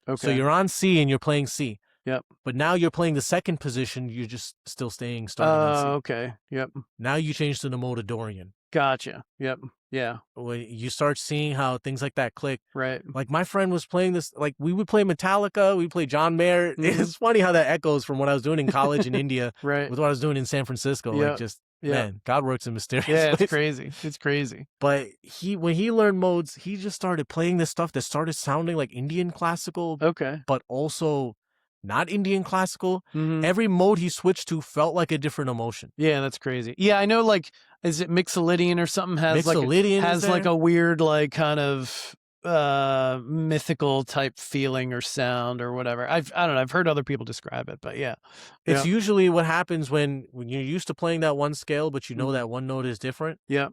Okay. So you're on C and you're playing C. Yep. But now you're playing the second position. You're just still starting on C. Okay. Yep. Now you change to the mode of Dorian. Gotcha. Yep. Yeah. When you start seeing how things like that click. Right. Like my friend was playing this, like we would play Metallica, we play John Mayer. It's funny how that echoes from what I was doing in college in India with what I was doing in San Francisco. Like just, man, God works in mysterious ways. Yeah, it's crazy. It's crazy. But when he learned modes, he just started playing this stuff that started sounding like Indian classical. Okay. But also not Indian classical. Every mode he switched to felt like a different emotion. Yeah, that's crazy. Yeah, I know, like, is it Mixolydian or something? Has like a weird, like, kind of mythical type feeling or sound or whatever. I don't know. I've heard other people describe it, but yeah. It's usually what happens when you're used to playing that one scale, but you know that one note is different. Yeah.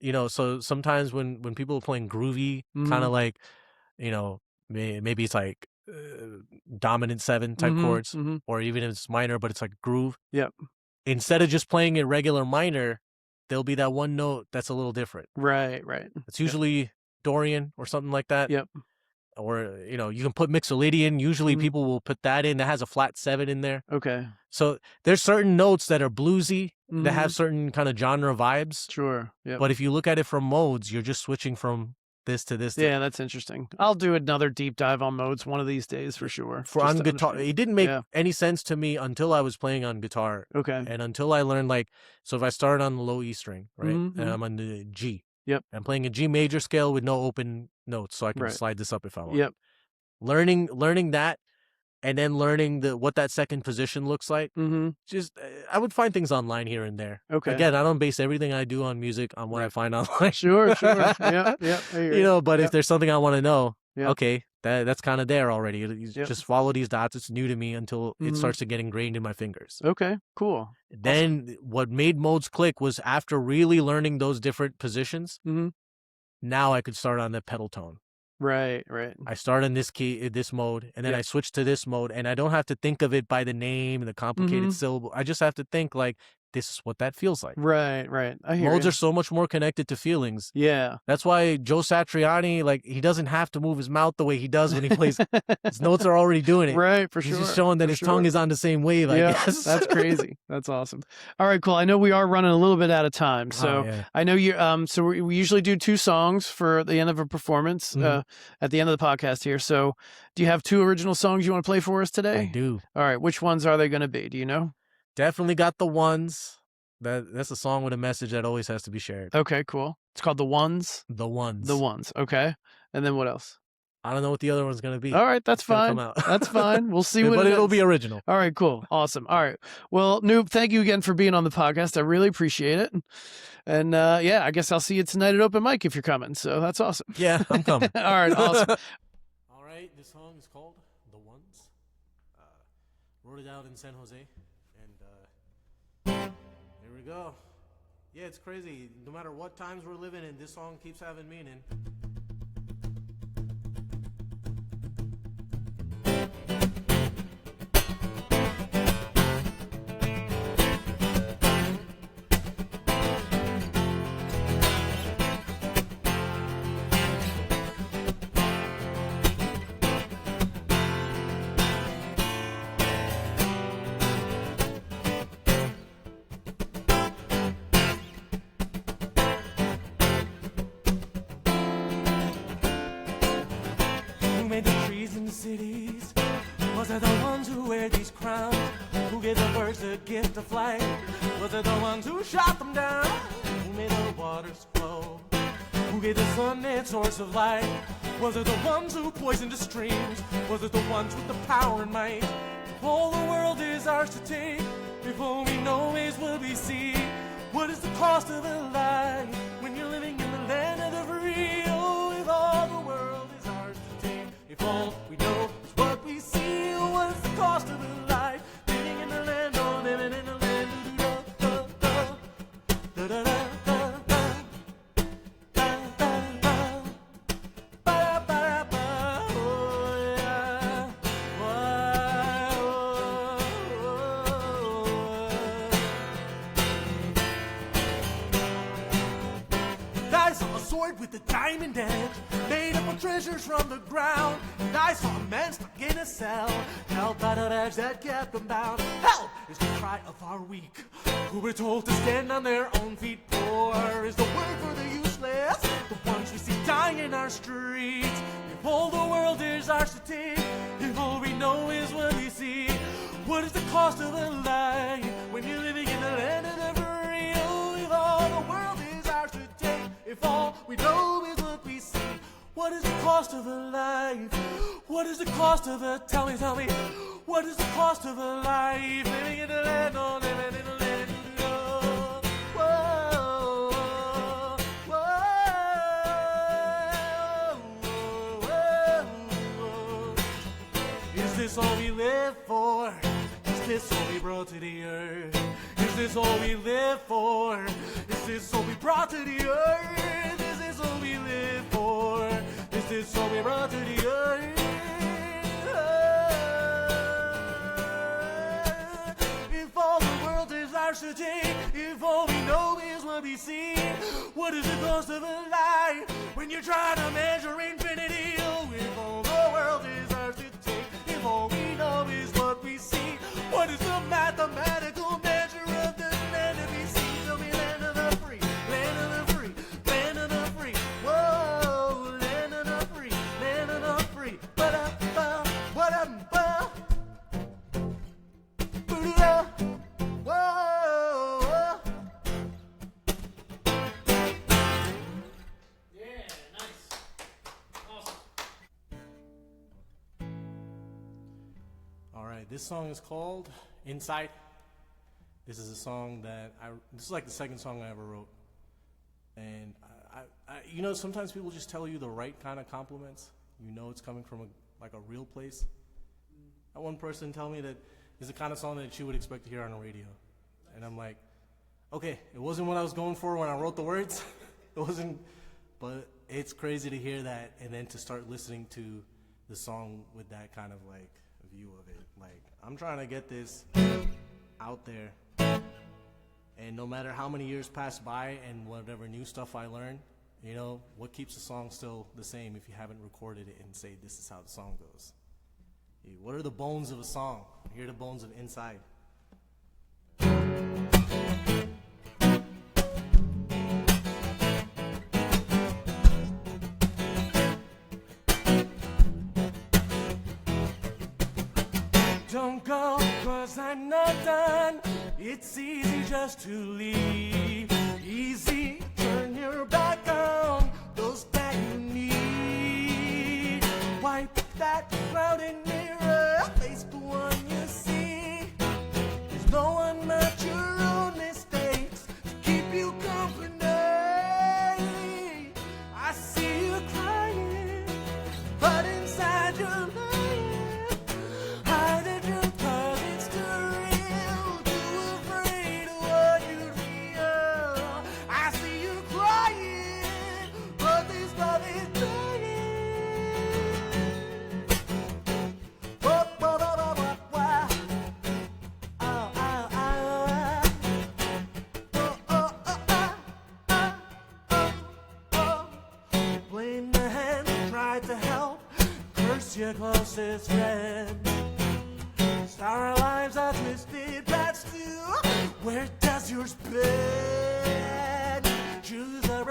You know, so sometimes when people are playing groovy, kind of like, you know, maybe it's like dominant 7 type chords, or even if it's minor, but it's like groove. Yep. Instead of just playing it regular minor, there'll be that one note that's a little different. Right. It's usually Dorian or something like that. Yep. Or, you know, you can put Mixolydian. Usually people will put that in. That has a flat 7 in there. Okay. So there's certain notes that are bluesy, that have certain kind of genre vibes. Sure. Yeah. But if you look at it from modes, you're just switching from this to this. Yeah, that's interesting. I'll do another deep dive on modes one of these days for sure. On guitar, it didn't make any sense to me until I was playing on guitar. Okay. And until I learned, like, so if I start on the low E string, right, and I'm on the G. Yep. I'm playing a G major scale with no open notes, so I can slide this up if I want. Yep. Learning that, and then learning what that second position looks like. Just I would find things online here and there. Okay. Again, I don't base everything I do on music on what I find online. Sure. Yeah. You know, but if there's something I want to know, okay, that's kind of there already. You just follow these dots. It's new to me until it starts to get ingrained in my fingers. Okay, cool. Then what made modes click was after really learning those different positions, now I could start on the pedal tone. Right. I start in this key, this mode, and then I switch to this mode, and I don't have to think of it by the name and the complicated syllable. I just have to think like, this is what that feels like. Right. I hear Modes you. are so much more connected to feelings. Yeah. That's why Joe Satriani, like, he doesn't have to move his mouth the way he does when he plays. His notes are already doing it. Right, for sure. He's just showing that his tongue is on the same wave, I guess. That's crazy. That's awesome. All right, cool. I know we are running a little bit out of time. So I know you, so we usually do 2 songs for the end of a performance at the end of the podcast here. So do you have 2 original songs you want to play for us today? I do. All right. Which ones are they going to be? Do you know? Definitely got The Ones. That's a song with a message that always has to be shared. Okay, cool. It's called The Ones. The Ones. The Ones. Okay. And then what else? I don't know what the other one's going to be. All right, that's fine. That's fine. We'll see what but it'll be original. All right, cool. Awesome. All right. Well, Noop, thank you again for being on the podcast. I really appreciate it. And I guess I'll see you tonight at Open Mic if you're coming. So that's awesome. Yeah, I'm coming. All right, awesome. All right. This song is called The Ones. Wrote it out in San Jose, and here we go. Yeah, it's crazy. No matter what times we're living in, this song keeps having meaning. Cities, was it the ones who wear these crowns? Who gave the birds the gift of flight? Was it the ones who shot them down? Who made the waters flow? Who gave the sun its source of light? Was it the ones who poisoned the streams? Was it the ones with the power and might? If all the world is ours to take, if all we know is what we see, what is the cost of a life when you're living in the land of the free? Oh, if all the world is ours to take, if all we know is what we see, what is the cost of a life living in the land, oh, living in the land. With the diamond edge, made up of treasures from the ground. And I saw a man stuck in a cell, held by the edge that kept him bound. Help is the cry of our weak, who were told to stand on their own feet. Poor is the word for the useless, the ones we see dying in our streets. If all the world is ours to take, if all we know is what we see, what is the cost of a life when you're living in the land of the free? Oh, if all the world is ours to take, if all we know is what we see, what is the cost of a life? What is the cost of a, tell me, what is the cost of a life living in the land, oh, living in the land, oh, whoa, whoa, whoa. Is this all we live for? Is this all we brought to the earth? Is this all we live for? Is this all we brought to the earth? Is this all we live for? Is this all we brought to the earth? If all the world is ours to take, if all we know is what we see, what is the cost of a life when you're trying to measure infinity? Oh, if all the world is ours to take, if all we know is what we see, what is the mathematical measure of the land that we see? Tell me, land of the free, land of the free, land of the free. Whoa, land of the free, land of the free. Ba-da-ba, ba-da-ba. Boo-da. Whoa. Yeah, nice. Awesome. All right, this song is called Inside. This is a song that this is like the second song I ever wrote. And you know, sometimes people just tell you the right kind of compliments. You know it's coming from a real place. I had one person tell me that it's the kind of song that you would expect to hear on the radio. And I'm like, okay, it wasn't what I was going for when I wrote the words. It wasn't, but it's crazy to hear that and then to start listening to the song with that kind of like view of it. Like, I'm trying to get this out there, and no matter how many years pass by and whatever new stuff I learn, you know, what keeps the song still the same if you haven't recorded it and say this is how the song goes? What are the bones of a song? Here are the bones of Inside. Don't go, 'cause I'm not done. It's easy just to leave. Easy, turn your back on those that you need. Wipe that clouded mirror, face the one you see. There's no one but your own mistakes to keep you company. I see you crying, but inside you're Who's your closest friend? Our lives are twisted paths too. Where does yours bend? Choose the